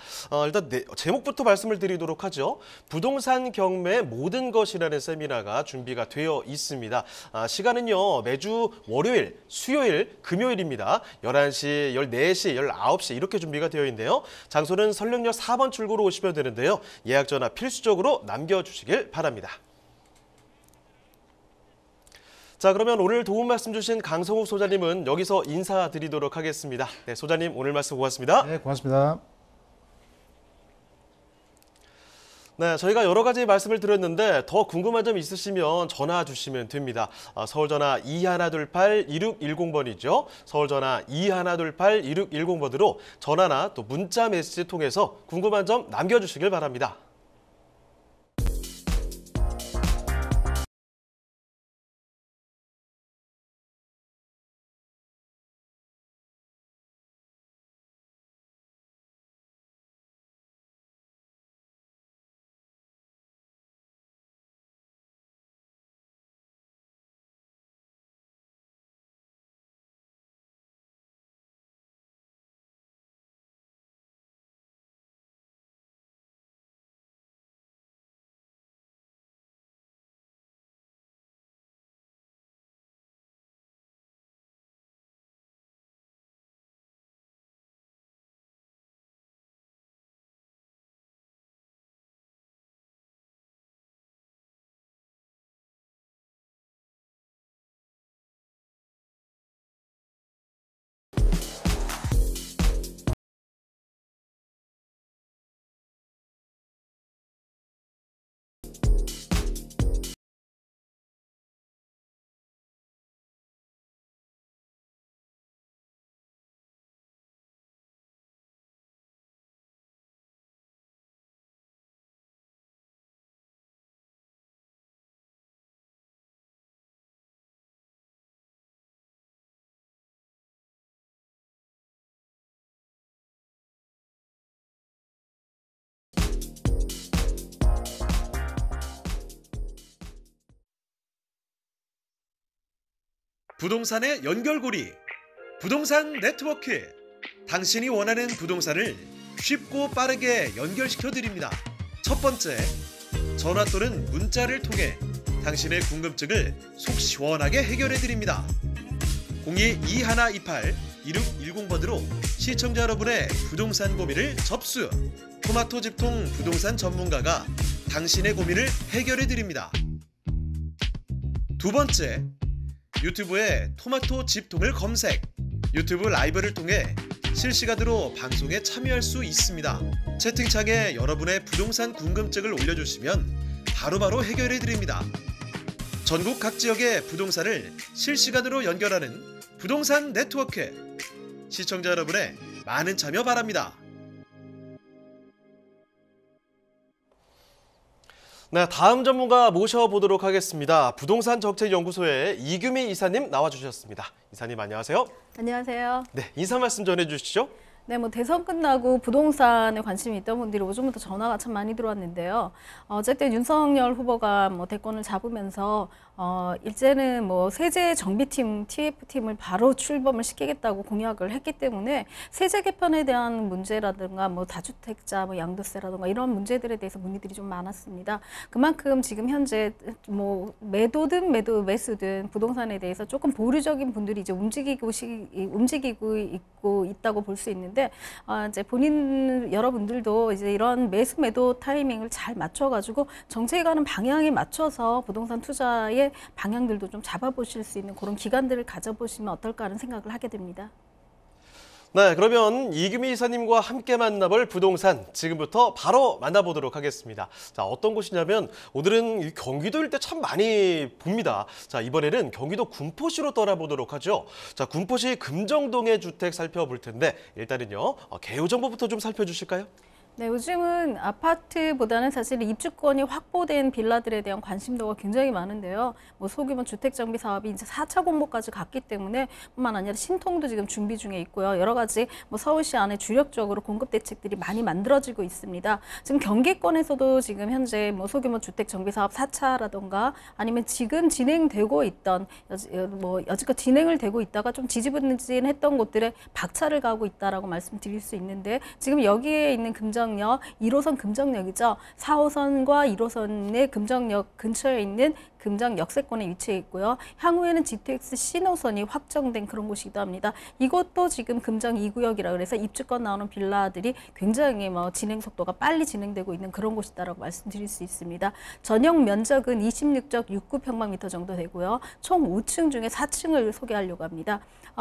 Speaker 2: 일단 제목부터 말씀을 드리도록 하죠. 부동산 경매 모든 것이라는 세미나가 준비가 되어 있습니다. 시간은요, 매주 월요일, 수요일, 금요일입니다. 11시, 14시, 19시 이렇게 준비가 되어 있는데요. 장소는 설령역 4번 출구로 오시면 되는데요. 예약 전화 필수적으로 남겨주시길 바랍니다. 자, 그러면 오늘 도움 말씀 주신 강성욱 소장님은 여기서 인사드리도록 하겠습니다. 네, 소장님 오늘 말씀 고맙습니다.
Speaker 3: 네, 고맙습니다.
Speaker 2: 네, 저희가 여러 가지 말씀을 드렸는데 더 궁금한 점 있으시면 전화 주시면 됩니다. 서울 전화 2128-2610번이죠. 서울 전화 2128-2610번으로 전화나 또 문자 메시지 통해서 궁금한 점 남겨주시길 바랍니다.
Speaker 1: 부동산의 연결고리, 부동산 네트워크. 당신이 원하는 부동산을 쉽고 빠르게 연결시켜드립니다. 첫 번째, 전화 또는 문자를 통해 당신의 궁금증을 속 시원하게 해결해드립니다. 02-2128-2610번으로 시청자 여러분의 부동산 고민을 접수. 토마토 집통 부동산 전문가가 당신의 고민을 해결해드립니다. 두 번째, 유튜브에 토마토 집통을 검색. 유튜브 라이브를 통해 실시간으로 방송에 참여할 수 있습니다. 채팅창에 여러분의 부동산 궁금증을 올려주시면 바로바로 해결해드립니다. 전국 각 지역의 부동산을 실시간으로 연결하는 부동산 네트워크. 시청자 여러분의 많은 참여 바랍니다.
Speaker 2: 네, 다음 전문가 모셔보도록 하겠습니다. 부동산 정책연구소의 이규미 이사님 나와주셨습니다. 이사님 안녕하세요.
Speaker 4: 안녕하세요.
Speaker 2: 네, 인사 말씀 전해주시죠.
Speaker 4: 네, 대선 끝나고 부동산에 관심이 있던 분들이 오전부터 전화가 참 많이 들어왔는데요. 어쨌든 윤석열 후보가 대권을 잡으면서 일제는 세제 정비팀, TF팀을 바로 출범을 시키겠다고 공약을 했기 때문에 세제 개편에 대한 문제라든가 다주택자, 양도세라든가 이런 문제들에 대해서 문의들이 좀 많았습니다. 그만큼 지금 현재 매도든 매수든 부동산에 대해서 조금 보류적인 분들이 이제 움직이고 있다고 볼 수 있는데 이제 여러분들도 이제 이런 매수 매도 타이밍을 잘 맞춰가지고 정책에 가는 방향에 맞춰서 부동산 투자의 방향들도 좀 잡아보실 수 있는 그런 기간들을 가져보시면 어떨까 하는 생각을 하게 됩니다.
Speaker 2: 네, 그러면 이규미 이사님과 함께 만나볼 부동산 지금부터 바로 만나보도록 하겠습니다. 자, 어떤 곳이냐면 오늘은 경기도 일대 참 많이 봅니다. 자, 이번에는 경기도 군포시로 떠나보도록 하죠. 자, 군포시 금정동의 주택 살펴볼 텐데 일단은요, 개요 정보부터 좀 살펴주실까요?
Speaker 4: 네, 요즘은 아파트보다는 사실 입주권이 확보된 빌라들에 대한 관심도가 굉장히 많은데요. 뭐 소규모 주택 정비 사업이 이제 4차 공모까지 갔기 때문에 뿐만 아니라 신통도 지금 준비 중에 있고요. 여러 가지 뭐 서울시 안에 주력적으로 공급 대책들이 많이 만들어지고 있습니다. 지금 경기권에서도 지금 현재 뭐 소규모 주택 정비 사업 4차라던가 아니면 지금 진행되고 있던 여지껏 진행을 되고 있다가 좀 지지부진했던 곳들에 박차를 가고 있다라고 말씀드릴 수 있는데 지금 여기에 있는 금정역 1호선 금정역이죠. 4호선과 1호선의 금정역 근처에 있는 금정 역세권에 위치해 있고요. 향후에는 GTX 신호선이 확정된 그런 곳이기도 합니다. 이것도 지금 금정 2구역이라 그래서 입주권 나오는 빌라들이 굉장히 진행 속도가 빨리 진행되고 있는 그런 곳이다라고 말씀드릴 수 있습니다. 전용 면적은 26.69평방미터 정도 되고요. 총 5층 중에 4층을 소개하려고 합니다.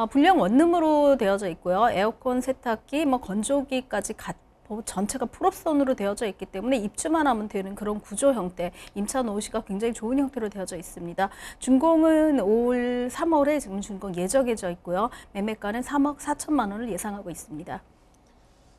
Speaker 4: 불량 원룸으로 되어져 있고요. 에어컨, 세탁기, 건조기까지 전체가 풀옵션으로 되어져 있기 때문에 입주만 하면 되는 그런 구조 형태, 임차 노후시가 굉장히 좋은 형태로 되어져 있습니다. 준공은 올 3월에 지금 준공 예정해져 있고요. 매매가는 3억 4천만 원을 예상하고 있습니다.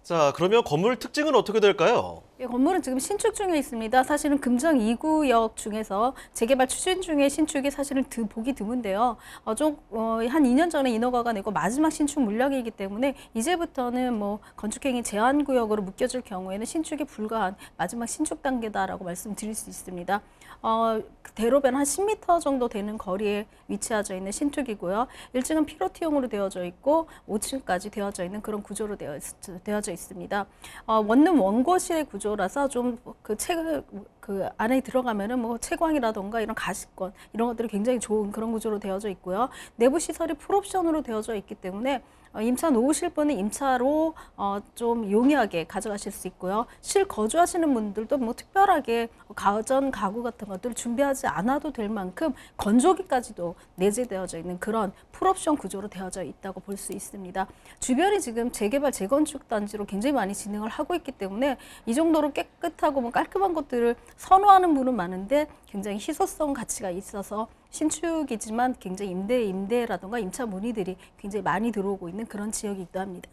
Speaker 2: 자, 그러면 건물 특징은 어떻게 될까요?
Speaker 4: 이 건물은 지금 신축 중에 있습니다. 사실은 금정 2구역 중에서 재개발 추진 중에 신축이 사실은 보기 드문데요. 한 2년 전에 인허가가 내고 마지막 신축 물량이기 때문에 이제부터는 건축행위 제한 구역으로 묶여질 경우에는 신축이 불가한 마지막 신축 단계다라고 말씀드릴 수 있습니다. 대로변 한 10m 정도 되는 거리에 위치하져 있는 신축이고요. 1층은 피로티용으로 되어져 있고 5층까지 되어져 있는 그런 구조로 되어져 있습니다. 원룸 원고실의 구조라서 좀 그 안에 들어가면은 채광이라던가 이런 가시권 이런 것들이 굉장히 좋은 그런 구조로 되어져 있고요. 내부 시설이 풀옵션으로 되어져 있기 때문에 임차 놓으실 분은 임차로 좀 용이하게 가져가실 수 있고요. 실거주하시는 분들도 특별하게 가전, 가구 같은 것들을 준비하지 않아도 될 만큼 건조기까지도 내재되어져 있는 그런 풀옵션 구조로 되어져 있다고 볼 수 있습니다. 주변이 지금 재개발, 재건축 단지로 굉장히 많이 진행을 하고 있기 때문에 이 정도로 깨끗하고 깔끔한 것들을 선호하는 분은 많은데 굉장히 희소성 가치가 있어서 신축이지만 굉장히 임대라던가 임차 문의들이 굉장히 많이 들어오고 있는 그런 지역이기도 합니다.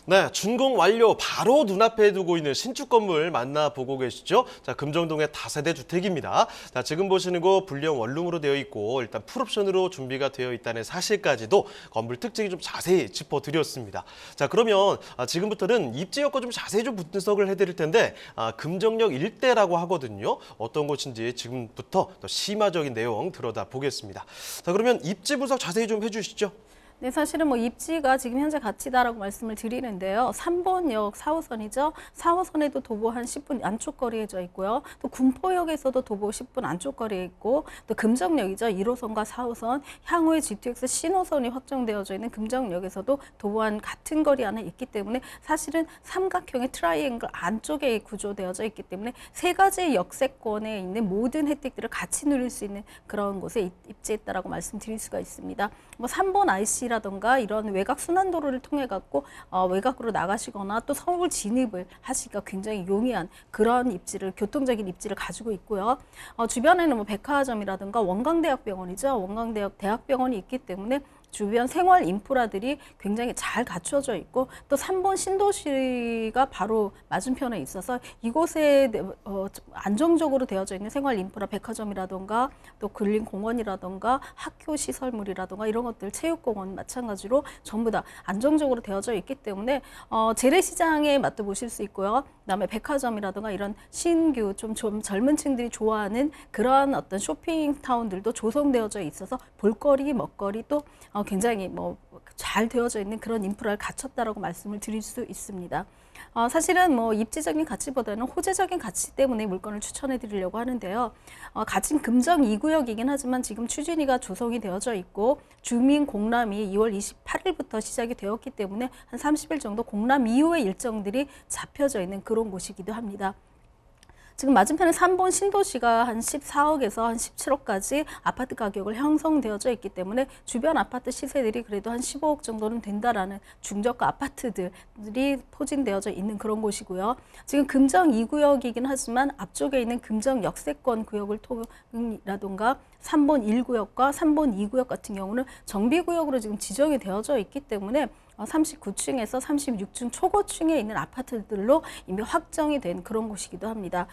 Speaker 2: 네, 준공 완료 바로 눈앞에 두고 있는 신축 건물 만나보고 계시죠? 자, 금정동의 다세대 주택입니다. 자, 지금 보시는 거 불량 원룸으로 되어 있고 일단 풀옵션으로 준비가 되어 있다는 사실까지도 건물 특징이 좀 자세히 짚어드렸습니다. 자, 그러면 지금부터는 입지 여건 좀 자세히 좀 분석을 해드릴 텐데 금정역 일대라고 하거든요. 어떤 곳인지 지금부터 더 심화적인 내용 들여다 보겠습니다. 자, 그러면 입지 분석 자세히 좀 해주시죠.
Speaker 4: 네, 사실은 입지가 지금 현재 가치다라고 말씀을 드리는데요. 3번역 4호선이죠. 4호선에도 도보 한 10분 안쪽 거리에져 있고요. 또 군포역에서도 도보 10분 안쪽 거리에 있고 또 금정역이죠. 1호선과 4호선, 향후에 GTX 신호선이 확정되어져 있는 금정역에서도 도보 한 같은 거리 안에 있기 때문에 사실은 삼각형의 트라이앵글 안쪽에 구조되어져 있기 때문에 세 가지 역세권에 있는 모든 혜택들을 같이 누릴 수 있는 그런 곳에 입지했다라고 말씀드릴 수가 있습니다. 3번 IC라던가 이런 외곽 순환도로를 통해 갖고 외곽으로 나가시거나 또 서울 진입을 하시기가 굉장히 용이한 그런 입지를 교통적인 입지를 가지고 있고요. 주변에는 백화점이라든가 원광대학병원이죠. 원광대학 대학병원이 있기 때문에 주변 생활 인프라들이 굉장히 잘 갖춰져 있고 또 3번 신도시가 바로 맞은편에 있어서 이곳에 안정적으로 되어져 있는 생활 인프라 백화점이라던가 또 근린공원이라던가 학교 시설물이라던가 이런 것들 체육공원 마찬가지로 전부 다 안정적으로 되어져 있기 때문에 재래시장에 맛도 보실 수 있고요. 그다음에 백화점이라던가 이런 신규 좀 젊은 층들이 좋아하는 그러한 어떤 쇼핑타운들도 조성되어져 있어서 볼거리, 먹거리 또 굉장히 잘 되어져 있는 그런 인프라를 갖췄다라고 말씀을 드릴 수 있습니다. 사실은 입지적인 가치보다는 호재적인 가치 때문에 물건을 추천해 드리려고 하는데요. 같은 금정 2구역이긴 하지만 지금 추진위가 조성이 되어져 있고 주민 공람이 2월 28일부터 시작이 되었기 때문에 한 30일 정도 공람 이후의 일정들이 잡혀져 있는 그런 곳이기도 합니다. 지금 맞은편에 3번 신도시가 한 14억에서 한 17억까지 아파트 가격을 형성되어져 있기 때문에 주변 아파트 시세들이 그래도 한 15억 정도는 된다라는 중저가 아파트들이 포진되어져 있는 그런 곳이고요. 지금 금정 2구역이긴 하지만 앞쪽에 있는 금정 역세권 구역을 통이라던가 3번 1구역과 3번 2구역 같은 경우는 정비구역으로 지금 지정이 되어져 있기 때문에 39층에서 36층 초고층에 있는 아파트들로 이미 확정이 된 그런 곳이기도 합니다.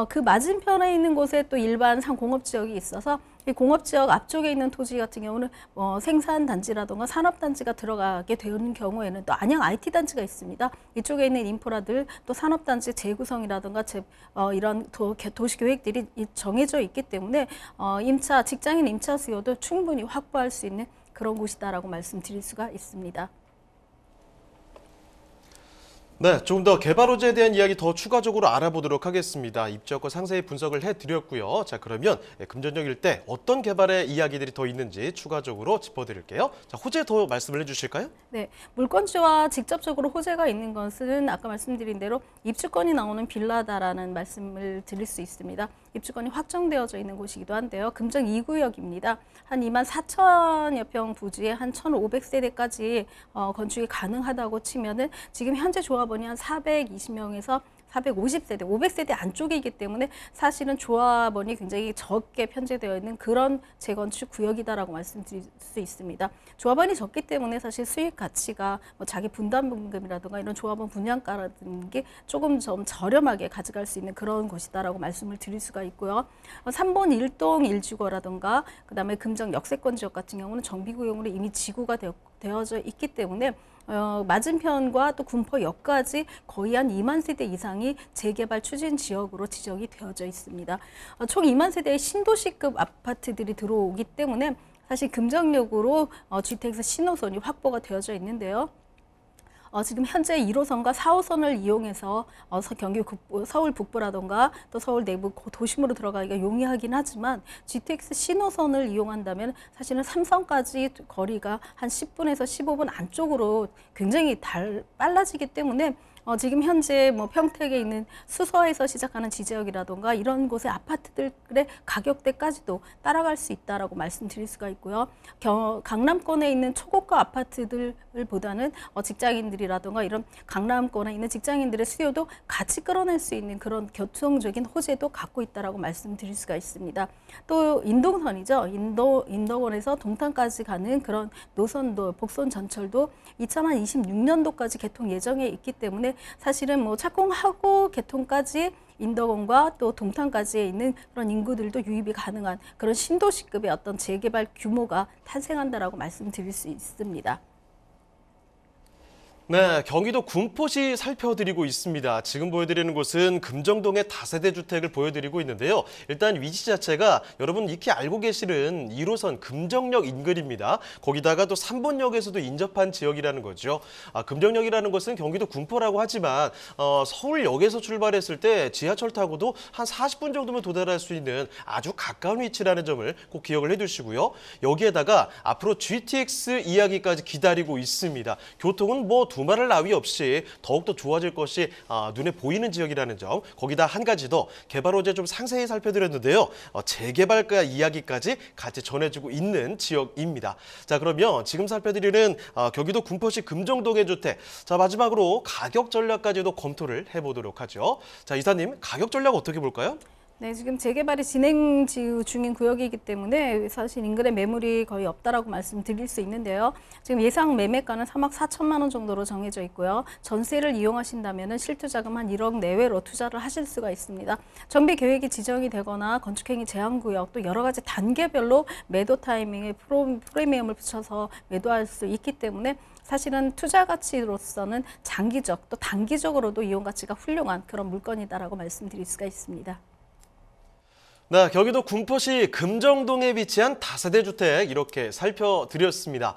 Speaker 4: 그 맞은편에 있는 곳에 또 일반 상공업지역이 있어서 이 공업지역 앞쪽에 있는 토지 같은 경우는 생산단지라든가 산업단지가 들어가게 되는 경우에는 또 안양 IT단지가 있습니다. 이쪽에 있는 인프라들 또 산업단지 재구성이라든가 이런 도시계획들이 정해져 있기 때문에 직장인 임차 수요도 충분히 확보할 수 있는 그런 곳이다라고 말씀드릴 수가 있습니다.
Speaker 2: 네, 조금 더 개발 호재에 대한 이야기 더 추가적으로 알아보도록 하겠습니다. 입지역과 상세히 분석을 해드렸고요. 자, 그러면 금전역 일대 어떤 개발의 이야기들이 더 있는지 추가적으로 짚어드릴게요. 자, 호재 더 말씀을 해주실까요?
Speaker 4: 네, 물건지와 직접적으로 호재가 있는 것은 아까 말씀드린 대로 입주권이 나오는 빌라다라는 말씀을 드릴 수 있습니다. 입주권이 확정되어져 있는 곳이기도 한데요. 금정 2구역입니다. 한 24,000여 평 부지에 한 1,500세대까지 건축이 가능하다고 치면은 지금 현재 조합원이 한 420명에서 450세대, 500세대 안쪽이기 때문에 사실은 조합원이 굉장히 적게 편제되어 있는 그런 재건축 구역이다라고 말씀드릴 수 있습니다. 조합원이 적기 때문에 사실 수익 가치가 자기 분담금이라든가 이런 조합원 분양가라는 게 조금 좀 저렴하게 가져갈 수 있는 그런 곳이다라고 말씀을 드릴 수가 있고요. 3번 1동 1주거라든가 그다음에 금정 역세권 지역 같은 경우는 정비구역으로 이미 지구가 되어져 있기 때문에 맞은편과 또 군포역까지 거의 한 2만 세대 이상이 재개발 추진 지역으로 지정이 되어져 있습니다. 총 2만 세대의 신도시급 아파트들이 들어오기 때문에 사실 금정역으로 GTX 신호선이 확보가 되어져 있는데요. 지금 현재 1호선과 4호선을 이용해서 서울 북부라던가 또 서울 내부 도심으로 들어가기가 용이하긴 하지만 GTX 신호선을 이용한다면 사실은 삼성까지 거리가 한 10분에서 15분 안쪽으로 굉장히 빨라지기 때문에 지금 현재 평택에 있는 수서에서 시작하는 지지역이라던가 이런 곳의 아파트들의 가격대까지도 따라갈 수 있다라고 말씀드릴 수가 있고요. 강남권에 있는 초고가 아파트들보다는 직장인들이라던가 이런 강남권에 있는 직장인들의 수요도 같이 끌어낼 수 있는 그런 교통적인 호재도 갖고 있다라고 말씀드릴 수가 있습니다. 또 인동선이죠. 인덕원에서 동탄까지 가는 그런 노선도 복선 전철도 2026년도까지 개통 예정에 있기 때문에 사실은 착공하고 개통까지 인덕원과 또 동탄까지에 있는 그런 인구들도 유입이 가능한 그런 신도시급의 어떤 재개발 규모가 탄생한다라고 말씀드릴 수 있습니다.
Speaker 2: 네, 경기도 군포시 살펴드리고 있습니다. 지금 보여드리는 곳은 금정동의 다세대 주택을 보여드리고 있는데요. 일단 위치 자체가 여러분 익히 알고 계시는 1호선 금정역 인근입니다. 거기다가 또 3번역에서도 인접한 지역이라는 거죠. 금정역이라는 것은 경기도 군포라고 하지만 서울역에서 출발했을 때 지하철 타고도 한 40분 정도면 도달할 수 있는 아주 가까운 위치라는 점을 꼭 기억을 해두시고요. 여기에다가 앞으로 GTX 이야기까지 기다리고 있습니다. 교통은 두말할 나위 없이 더욱더 좋아질 것이 눈에 보이는 지역이라는 점, 거기다 한 가지 더 개발 호재 좀 상세히 살펴드렸는데요. 재개발가 이야기까지 같이 전해주고 있는 지역입니다. 자, 그러면 지금 살펴드리는 경기도 군포시 금정동의 주택, 자 마지막으로 가격 전략까지도 검토를 해보도록 하죠. 자, 이사님 가격 전략 어떻게 볼까요?
Speaker 4: 네, 지금 재개발이 진행 중인 구역이기 때문에 사실 인근에 매물이 거의 없다라고 말씀드릴 수 있는데요. 지금 예상 매매가는 3억 4천만 원 정도로 정해져 있고요. 전세를 이용하신다면 실투자금 한 1억 내외로 투자를 하실 수가 있습니다. 정비 계획이 지정이 되거나 건축행위 제한 구역 또 여러 가지 단계별로 매도 타이밍에 프리미엄을 붙여서 매도할 수 있기 때문에 사실은 투자 가치로서는 장기적 또 단기적으로도 이용 가치가 훌륭한 그런 물건이다라고 말씀드릴 수가 있습니다.
Speaker 2: 네, 경기도 군포시 금정동에 위치한 다세대 주택 이렇게 살펴드렸습니다.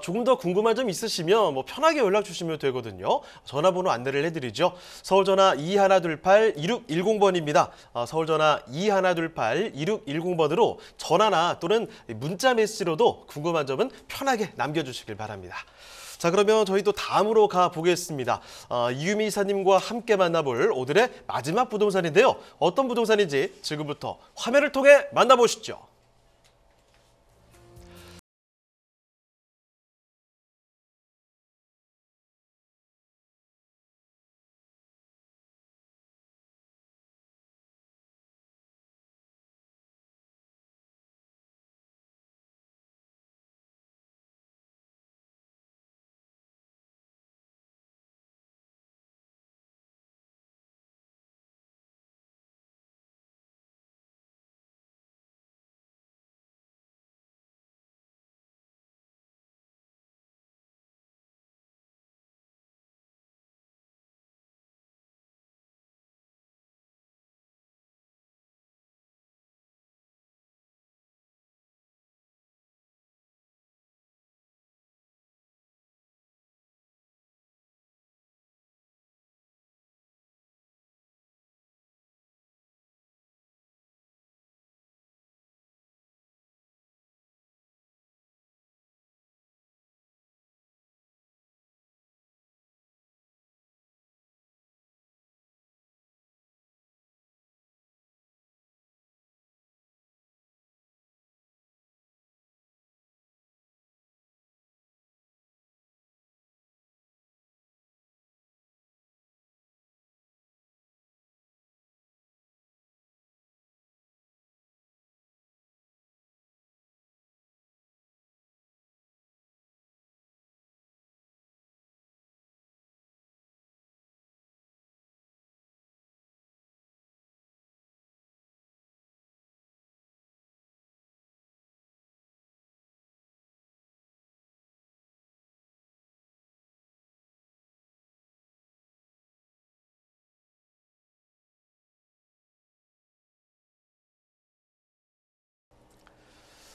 Speaker 2: 조금 더 궁금한 점 있으시면 편하게 연락 주시면 되거든요. 전화번호 안내를 해드리죠. 서울전화 2128-2610번입니다. 서울전화 2128-2610번으로 전화나 또는 문자 메시지로도 궁금한 점은 편하게 남겨주시길 바랍니다. 자, 그러면 저희 또 다음으로 가보겠습니다. 이유미 이사님과 함께 만나볼 오늘의 마지막 부동산인데요. 어떤 부동산인지 지금부터 화면을 통해 만나보시죠.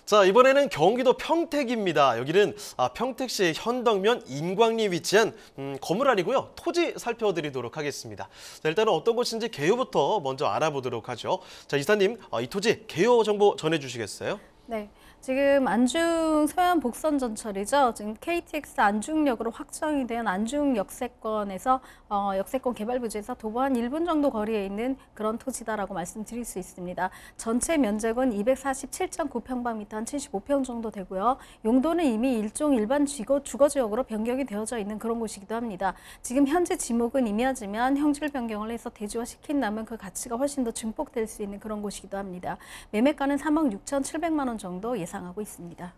Speaker 2: 자, 이번에는 경기도 평택입니다. 여기는 평택시 현덕면 인광리에 위치한 건물 아니고요. 토지 살펴드리도록 하겠습니다. 자, 일단은 어떤 곳인지 개요부터 먼저 알아보도록 하죠. 자, 이사님, 이 토지 개요 정보 전해주시겠어요?
Speaker 4: 네. 지금 안중 서해안 복선 전철이죠. 지금 KTX 안중역으로 확정이 된 안중 역세권에서 역세권 개발 부지에서 도보 한 1분 정도 거리에 있는 그런 토지다라고 말씀드릴 수 있습니다. 전체 면적은 247.9평방미터 한 75평 정도 되고요. 용도는 이미 일종 일반 주거지역으로 변경이 되어져 있는 그런 곳이기도 합니다. 지금 현재 지목은 임야지만 형질 변경을 해서 대지화시킨다면 그 가치가 훨씬 더 증폭될 수 있는 그런 곳이기도 합니다. 매매가는 3억 6,700만 원 정도 예상하고 있습니다.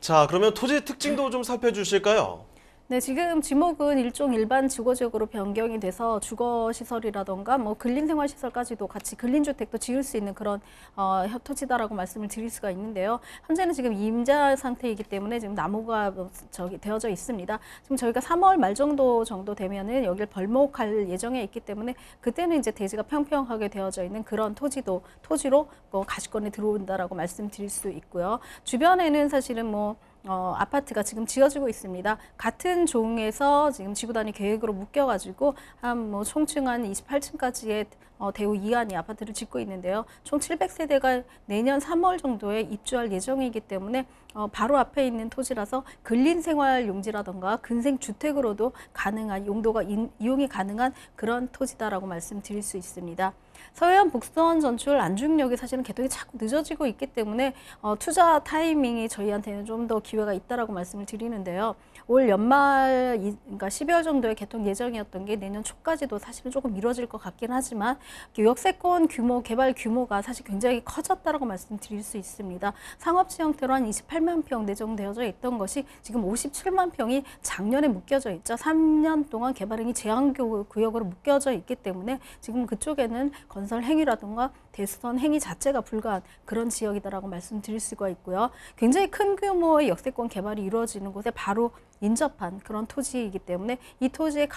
Speaker 2: 자, 그러면 토지 특징도 좀 살펴주실까요?
Speaker 4: 네, 지금 지목은 일종 일반 주거지역으로 변경이 돼서 주거시설이라던가 뭐 근린생활시설까지도 같이 근린주택도 지을 수 있는 그런 토지다라고 말씀을 드릴 수가 있는데요. 현재는 지금 임자 상태이기 때문에 지금 나무가 되어져 있습니다. 지금 저희가 3월 말 정도 되면은 여기를 벌목할 예정에 있기 때문에 그때는 이제 대지가 평평하게 되어져 있는 그런 토지로 가시권에 들어온다라고 말씀드릴 수 있고요. 주변에는 사실은 아파트가 지금 지어지고 있습니다. 같은 종에서 지금 지구단위 계획으로 묶여가지고 총층 한 28층까지의 대우 이안이 아파트를 짓고 있는데요. 총 700세대가 내년 3월 정도에 입주할 예정이기 때문에 바로 앞에 있는 토지라서 근린생활 용지라던가 근생주택으로도 가능한 용도가 이용이 가능한 그런 토지다라고 말씀드릴 수 있습니다. 서해안 복선 전출 안중역이 사실은 개통이 자꾸 늦어지고 있기 때문에 투자 타이밍이 저희한테는 좀 더 기회가 있다라고 말씀을 드리는데요. 올 연말, 그러니까 12월 정도에 개통 예정이었던 게 내년 초까지도 사실은 조금 미뤄질 것 같긴 하지만 역세권 개발 규모가 사실 굉장히 커졌다라고 말씀드릴 수 있습니다. 상업지 형태로 한 28만 평 내정되어져 있던 것이 지금 57만 평이 작년에 묶여져 있죠. 3년 동안 개발행위 제한구역으로 묶여져 있기 때문에 지금 그쪽에는 건설 행위라든가 대수선 행위 자체가 불가한 그런 지역이다라고 말씀드릴 수가 있고요. 굉장히 큰 규모의 역세권 개발이 이루어지는 곳에 바로 인접한 그런 토지이기 때문에 이 토지의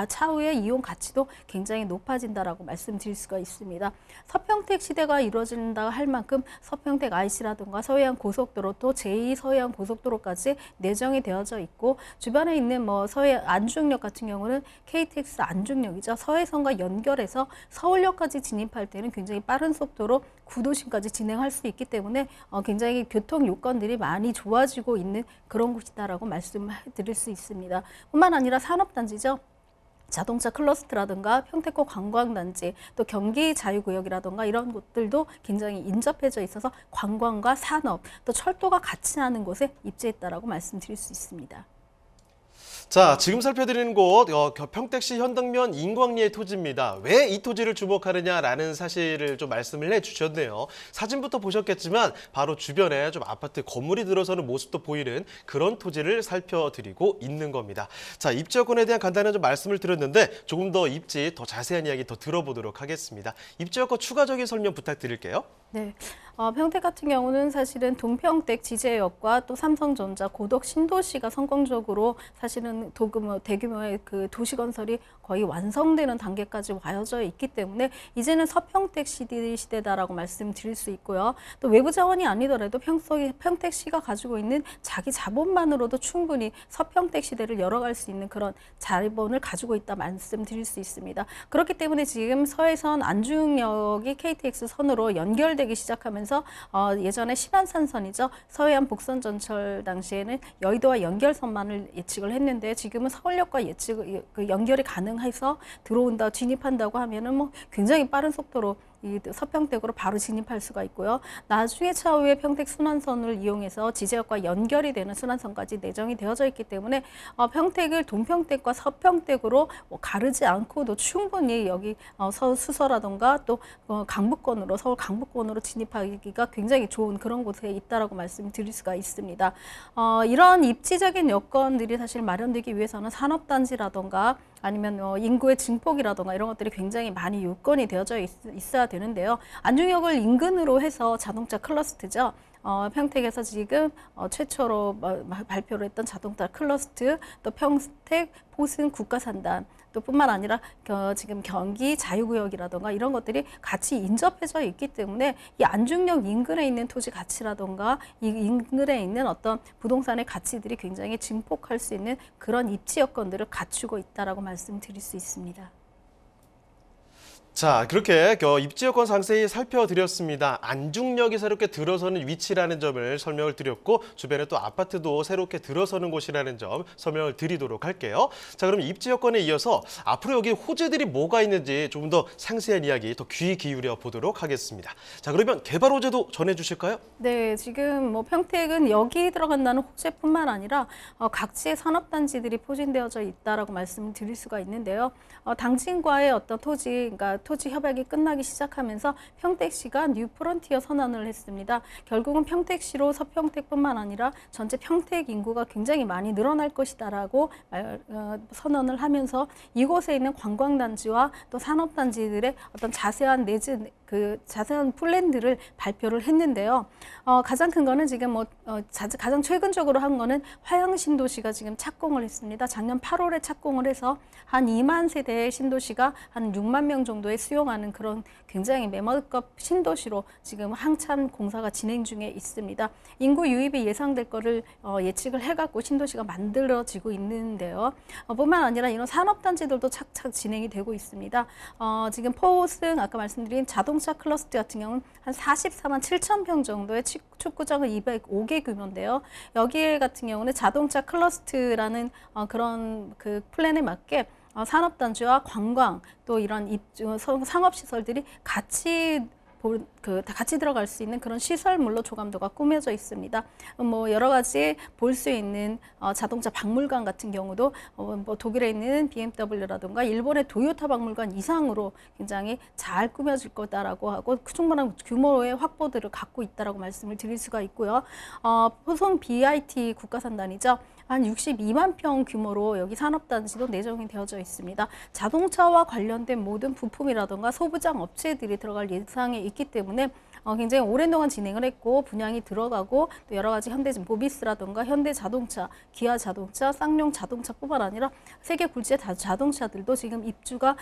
Speaker 4: 차후의 이용 가치도 굉장히 높아진다라고 말씀드릴 수가 있습니다. 서평택 시대가 이루어진다 할 만큼 서평택 IC라든가 서해안 고속도로 또 제2 서해안 고속도로까지 내정이 되어져 있고 주변에 있는 서해 안중역 같은 경우는 KTX 안중역이죠. 서해선과 연결해서 서울역까지 진입할 때는 굉장히 빠른 속도로 구도심까지 진행할 수 있기 때문에 굉장히 교통 요건들이 많이 좋아지고 있는 그런 곳이다라고 말씀드릴 수 있습니다. 뿐만 아니라 산업단지죠. 자동차 클러스터라든가 평택고 관광단지 또 경기 자유구역이라든가 이런 곳들도 굉장히 인접해져 있어서 관광과 산업 또 철도가 같이 하는 곳에 입지했다라고 말씀드릴 수 있습니다.
Speaker 2: 자, 지금 살펴드리는 곳 평택시 현덕면 인광리의 토지입니다. 왜 이 토지를 주목하느냐라는 사실을 좀 말씀을 해주셨네요. 사진부터 보셨겠지만 바로 주변에 좀 아파트 건물이 들어서는 모습도 보이는 그런 토지를 살펴드리고 있는 겁니다. 자, 입지 여건에 대한 간단한 좀 말씀을 드렸는데 조금 더 입지 더 자세한 이야기 더 들어보도록 하겠습니다. 입지 여건 추가적인 설명 부탁드릴게요.
Speaker 4: 네, 평택 같은 경우는 사실은 동평택 지제역과 또 삼성전자 고덕 신도시가 성공적으로 사실은 대규모의 그 도시 건설이 거의 완성되는 단계까지 와여져 있기 때문에 이제는 서평택 시대다라고 말씀드릴 수 있고요. 또 외부 자원이 아니더라도 평택시가 가지고 있는 자기 자본만으로도 충분히 서평택 시대를 열어갈 수 있는 그런 자본을 가지고 있다 말씀드릴 수 있습니다. 그렇기 때문에 지금 서해선 안중역이 KTX 선으로 연결되기 시작하면서 예전에 신안산선이죠. 서해안 복선 전철 당시에는 여의도와 연결선만을 예측을 했는데 지금은 서울역과 연결이 가능해서 들어온다, 진입한다고 하면은 굉장히 빠른 속도로 이 서평택으로 바로 진입할 수가 있고요. 나중에 차후에 평택 순환선을 이용해서 지제역과 연결이 되는 순환선까지 내정이 되어져 있기 때문에 평택을 동평택과 서평택으로 가르지 않고도 충분히 여기 서수서라던가 또 강북권으로 서울 강북권으로 진입하기가 굉장히 좋은 그런 곳에 있다라고 말씀드릴 수가 있습니다. 이런 입지적인 여건들이 사실 마련되기 위해서는 산업단지라던가 아니면 인구의 증폭이라던가 이런 것들이 굉장히 많이 요건이 되어져 있어야 되는데요. 안중역을 인근으로 해서 자동차 클러스터죠. 평택에서 지금 최초로 발표를 했던 자동차 클러스터, 또 평택, 포승 국가산단, 또 뿐만 아니라 지금 경기 자유구역이라던가 이런 것들이 같이 인접해져 있기 때문에 이 안중역 인근에 있는 토지 가치라던가 이 인근에 있는 어떤 부동산의 가치들이 굉장히 증폭할 수 있는 그런 입지 여건들을 갖추고 있다라고 말씀드릴 수 있습니다.
Speaker 2: 자, 그렇게 입지 여건 상세히 살펴드렸습니다. 안중역이 새롭게 들어서는 위치라는 점을 설명을 드렸고 주변에 또 아파트도 새롭게 들어서는 곳이라는 점 설명을 드리도록 할게요. 자, 그럼 입지 여건에 이어서 앞으로 여기 호재들이 뭐가 있는지 조금 더 상세한 이야기 더 귀 기울여 보도록 하겠습니다. 자, 그러면 개발 호재도 전해주실까요?
Speaker 4: 네, 지금 뭐 평택은 여기 들어간다는 호재뿐만 아니라 각지의 산업단지들이 포진되어져 있다라고 말씀을 드릴 수가 있는데요. 당진과의 어떤 그러니까 토지 협약이 끝나기 시작하면서 평택시가 뉴 프론티어 선언을 했습니다. 결국은 평택시로 서평택뿐만 아니라 전체 평택 인구가 굉장히 많이 늘어날 것이다라고 선언을 하면서 이곳에 있는 관광단지와 또 산업단지들의 어떤 자세한 플랜들을 발표를 했는데요. 가장 큰 거는 지금 가장 최근적으로 한 거는 화양 신도시가 지금 착공을 했습니다. 작년 8월에 착공을 해서 한 2만 세대의 신도시가 한 6만 명 정도에 수용하는 그런 굉장히 메머급 신도시로 지금 한참 공사가 진행 중에 있습니다. 인구 유입이 예상될 거를 예측을 해갖고 신도시가 만들어지고 있는데요. 뿐만 아니라 이런 산업단지들도 착착 진행이 되고 있습니다. 지금 포승 아까 말씀드린 자동차 클러스터 같은 경우는 한 44만 7천 평 정도의 축구장은 205개 규모인데요. 여기에 같은 경우는 자동차 클러스터라는 그런 그 플랜에 맞게 산업단지와 관광 또 이런 상업시설들이 같이 들어갈 수 있는 그런 시설물로 조감도가 꾸며져 있습니다. 뭐 여러 가지 볼 수 있는 자동차 박물관 같은 경우도 뭐 독일에 있는 BMW라든가 일본의 토요타 박물관 이상으로 굉장히 잘 꾸며질 거다라고 하고 충분한 규모의 확보들을 갖고 있다라고 말씀을 드릴 수가 있고요. 포송 BIT 국가산단이죠. 한 62만 평 규모로 여기 산업단지도 내정이 되어져 있습니다. 자동차와 관련된 모든 부품이라든가 소부장 업체들이 들어갈 예상에 있기 때문에 굉장히 오랜 동안 진행을 했고 분양이 들어가고 또 여러 가지 현대 모비스라든가 현대자동차, 기아자동차, 쌍용 자동차뿐만 아니라 세계 굴지의 자동차들도 지금 입주가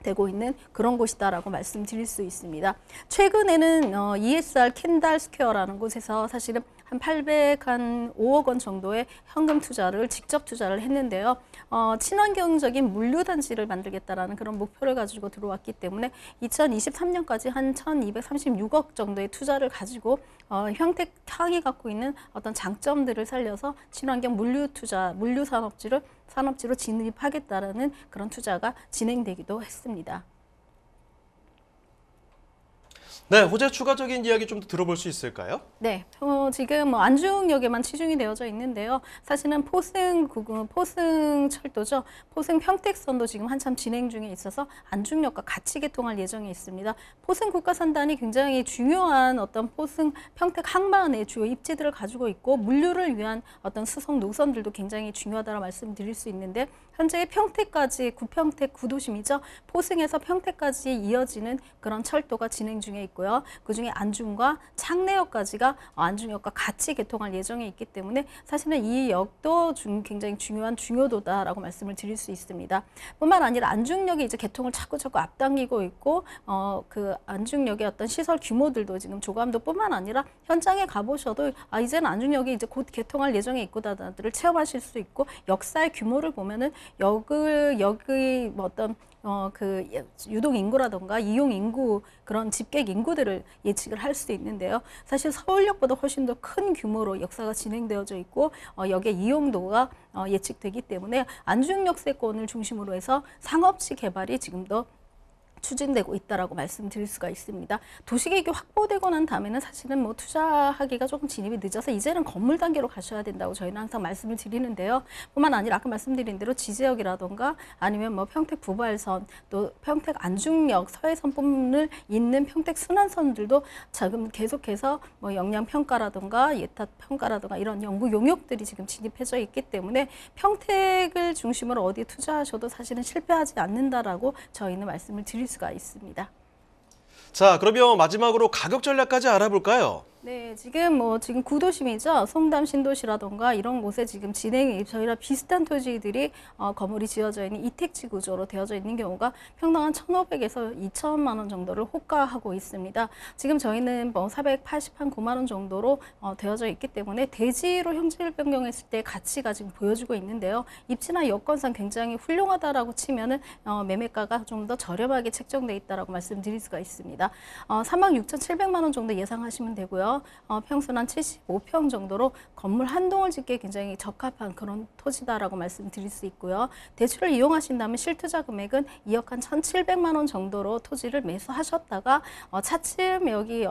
Speaker 4: 되고 있는 그런 곳이다라고 말씀드릴 수 있습니다. 최근에는 ESR 캔달 스퀘어라는 곳에서 사실은 한 805억 원 정도의 현금 투자를 직접 투자를 했는데요. 친환경적인 물류단지를 만들겠다라는 그런 목표를 가지고 들어왔기 때문에 2023년까지 한 1,236억 정도의 투자를 가지고 평택항이 갖고 있는 어떤 장점들을 살려서 친환경 물류 산업지로 진입하겠다라는 그런 투자가 진행되기도 했습니다.
Speaker 2: 네, 호재 추가적인 이야기 좀 더 들어볼 수 있을까요?
Speaker 4: 네, 지금 안중역에만 치중이 되어져 있는데요. 사실은 포승 철도죠. 포승 평택선도 지금 한참 진행 중에 있어서 안중역과 같이 개통할 예정에 있습니다. 포승 국가산단이 굉장히 중요한 어떤 포승 평택 항만의 주요 입지들을 가지고 있고 물류를 위한 어떤 수송 노선들도 굉장히 중요하다고 말씀드릴 수 있는데 현재 평택까지 구평택 구도심이죠. 포승에서 평택까지 이어지는 그런 철도가 진행 중에 있고요. 그중에 안중과 창내역까지가 안중역과 같이 개통할 예정에 있기 때문에 사실은 이 역도 굉장히 중요한 중요도다라고 말씀을 드릴 수 있습니다. 뿐만 아니라 안중역이 이제 개통을 자꾸 앞당기고 있고 그 안중역의 어떤 시설 규모들도 지금 조감도뿐만 아니라 현장에 가보셔도 이제는 안중역이 이제 곧 개통할 예정에 있구나들을 체험하실 수 있고 역사의 규모를 보면은 역의 뭐 어떤 그 유동 인구라던가 이용 인구 그런 집객 인구들을 예측을 할 수 있는데요. 사실 서울역보다 훨씬 더 큰 규모로 역사가 진행되어져 있고 역의 이용도가 예측되기 때문에 안중역세권을 중심으로 해서 상업지 개발이 지금도 추진되고 있다라고 말씀드릴 수가 있습니다. 도시계획이 확보되고 난 다음에는 사실은 뭐 투자하기가 조금 진입이 늦어서 이제는 건물 단계로 가셔야 된다고 저희는 항상 말씀을 드리는데요. 뿐만 아니라 아까 말씀드린 대로 지제역이라던가 아니면 뭐 평택 부발선 또 평택 안중역 서해선뿐을 잇는 평택 순환선들도 지금 계속해서 뭐 영양 평가라던가 예타 평가라던가 이런 연구 용역들이 지금 진입해져 있기 때문에 평택을 중심으로 어디에 투자하셔도 사실은 실패하지 않는다라고 저희는 말씀을 드릴 수가 있습니다.
Speaker 2: 자, 그러면 마지막으로 가격 전략까지 알아볼까요?
Speaker 4: 네, 지금 구도심이죠. 송담 신도시라던가 이런 곳에 지금 저희랑 비슷한 토지들이 건물이 지어져 있는 이택지 구조로 되어져 있는 경우가 평당 한 1,500에서 2천만 원 정도를 호가하고 있습니다. 지금 저희는 489만 원 정도로 되어져 있기 때문에 대지로 형질 변경했을 때 가치가 지금 보여주고 있는데요. 입지나 여건상 굉장히 훌륭하다라고 치면은 매매가가 좀 더 저렴하게 책정돼 있다라고 말씀드릴 수가 있습니다. 36,700만 원 정도 예상하시면 되고요. 평수는 한 75평 정도로 건물 한 동을 짓기에 굉장히 적합한 그런 토지다라고 말씀드릴 수 있고요. 대출을 이용하신다면 실투자 금액은 2억 한 1,700만 원 정도로 토지를 매수하셨다가 차츰 여기에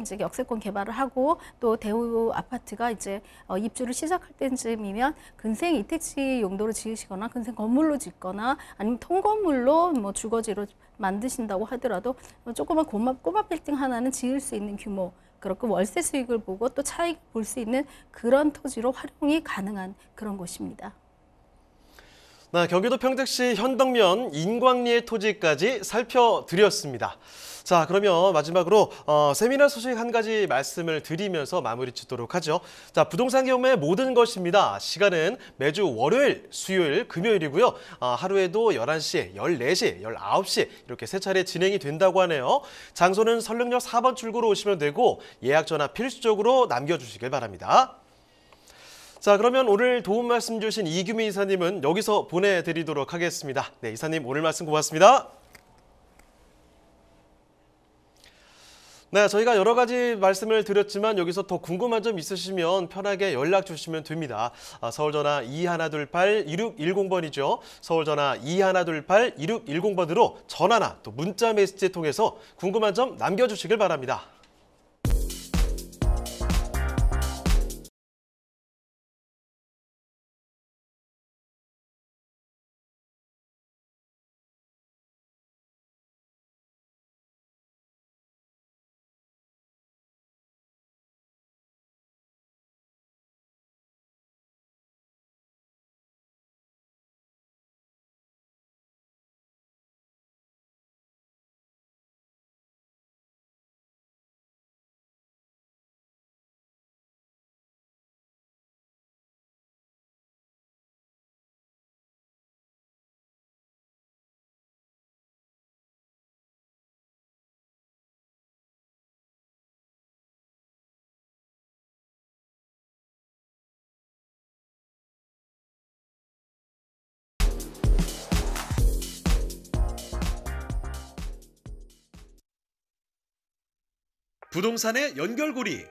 Speaker 4: 이제 역세권 개발을 하고 또 대우 아파트가 이제 입주를 시작할 때쯤이면 근생 이택지 용도로 지으시거나 근생 건물로 짓거나 아니면 통건물로 뭐 주거지로 만드신다고 하더라도 조그만 꼬마 빌딩 하나는 지을 수 있는 규모, 그렇고 월세 수익을 보고 또 차익을 볼 수 있는 그런 토지로 활용이 가능한 그런 곳입니다.
Speaker 2: 네, 경기도 평택시 현덕면 인광리의 토지까지 살펴드렸습니다. 자, 그러면 마지막으로 세미나 소식 한 가지 말씀을 드리면서 마무리 짓도록 하죠. 자, 부동산 경매의 모든 것입니다. 시간은 매주 월요일, 수요일, 금요일이고요. 하루에도 11시, 14시, 19시 이렇게 세 차례 진행이 된다고 하네요. 장소는 설릉역 4번 출구로 오시면 되고 예약 전화 필수적으로 남겨주시길 바랍니다. 자, 그러면 오늘 도움 말씀 주신 이규민 이사님은 여기서 보내드리도록 하겠습니다. 네, 이사님 오늘 말씀 고맙습니다. 네, 저희가 여러 가지 말씀을 드렸지만 여기서 더 궁금한 점 있으시면 편하게 연락 주시면 됩니다. 서울전화 2128-2610번이죠. 서울전화 2128-2610번으로 전화나 또 문자 메시지 통해서 궁금한 점 남겨주시길 바랍니다.
Speaker 1: 부동산의 연결고리,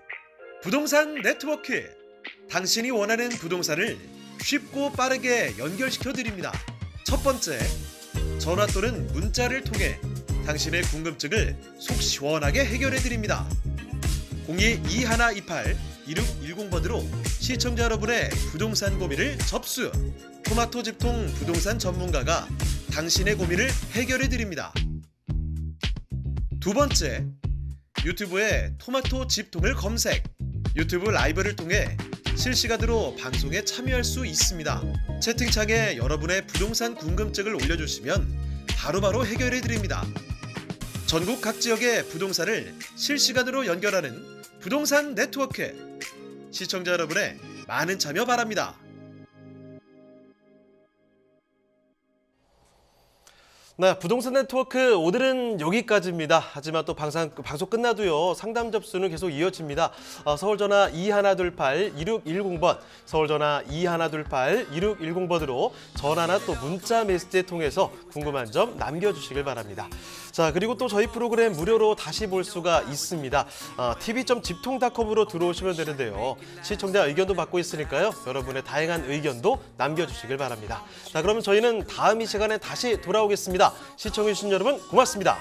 Speaker 1: 부동산 네트워크. 당신이 원하는 부동산을 쉽고 빠르게 연결시켜드립니다. 첫 번째, 전화 또는 문자를 통해 당신의 궁금증을 속 시원하게 해결해드립니다. 02-2128-2610번으로 시청자 여러분의 부동산 고민을 접수. 토마토 집통 부동산 전문가가 당신의 고민을 해결해드립니다. 두 번째, 유튜브에 토마토 집통을 검색. 유튜브 라이브를 통해 실시간으로 방송에 참여할 수 있습니다. 채팅창에 여러분의 부동산 궁금증을 올려주시면 바로바로 해결해드립니다. 전국 각 지역의 부동산을 실시간으로 연결하는 부동산 네트워크. 시청자 여러분의 많은 참여 바랍니다.
Speaker 2: 네, 부동산 네트워크 오늘은 여기까지입니다. 하지만 또 방송 끝나도요, 상담 접수는 계속 이어집니다. 서울전화 2128-2610번, 서울전화 2128-2610번으로 전화나 또 문자 메시지 통해서 궁금한 점 남겨주시길 바랍니다. 자, 그리고 또 저희 프로그램 무료로 다시 볼 수가 있습니다. tv.집통.com으로 들어오시면 되는데요. 시청자 의견도 받고 있으니까요. 여러분의 다양한 의견도 남겨주시길 바랍니다. 자, 그러면 저희는 다음 이 시간에 다시 돌아오겠습니다. 시청해주신 여러분 고맙습니다.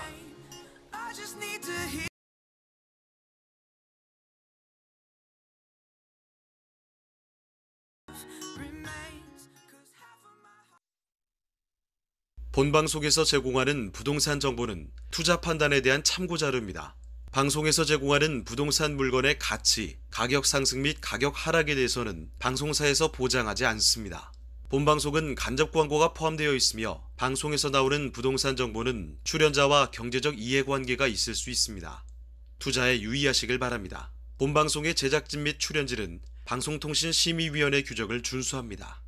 Speaker 1: 본방송에서 제공하는 부동산 정보는 투자 판단에 대한 참고 자료입니다. 방송에서 제공하는 부동산 물건의 가치, 가격 상승 및 가격 하락에 대해서는 방송사에서 보장하지 않습니다. 본방송은 간접 광고가 포함되어 있으며 방송에서 나오는 부동산 정보는 출연자와 경제적 이해관계가 있을 수 있습니다. 투자에 유의하시길 바랍니다. 본방송의 제작진 및 출연진은 방송통신심의위원회 규정을 준수합니다.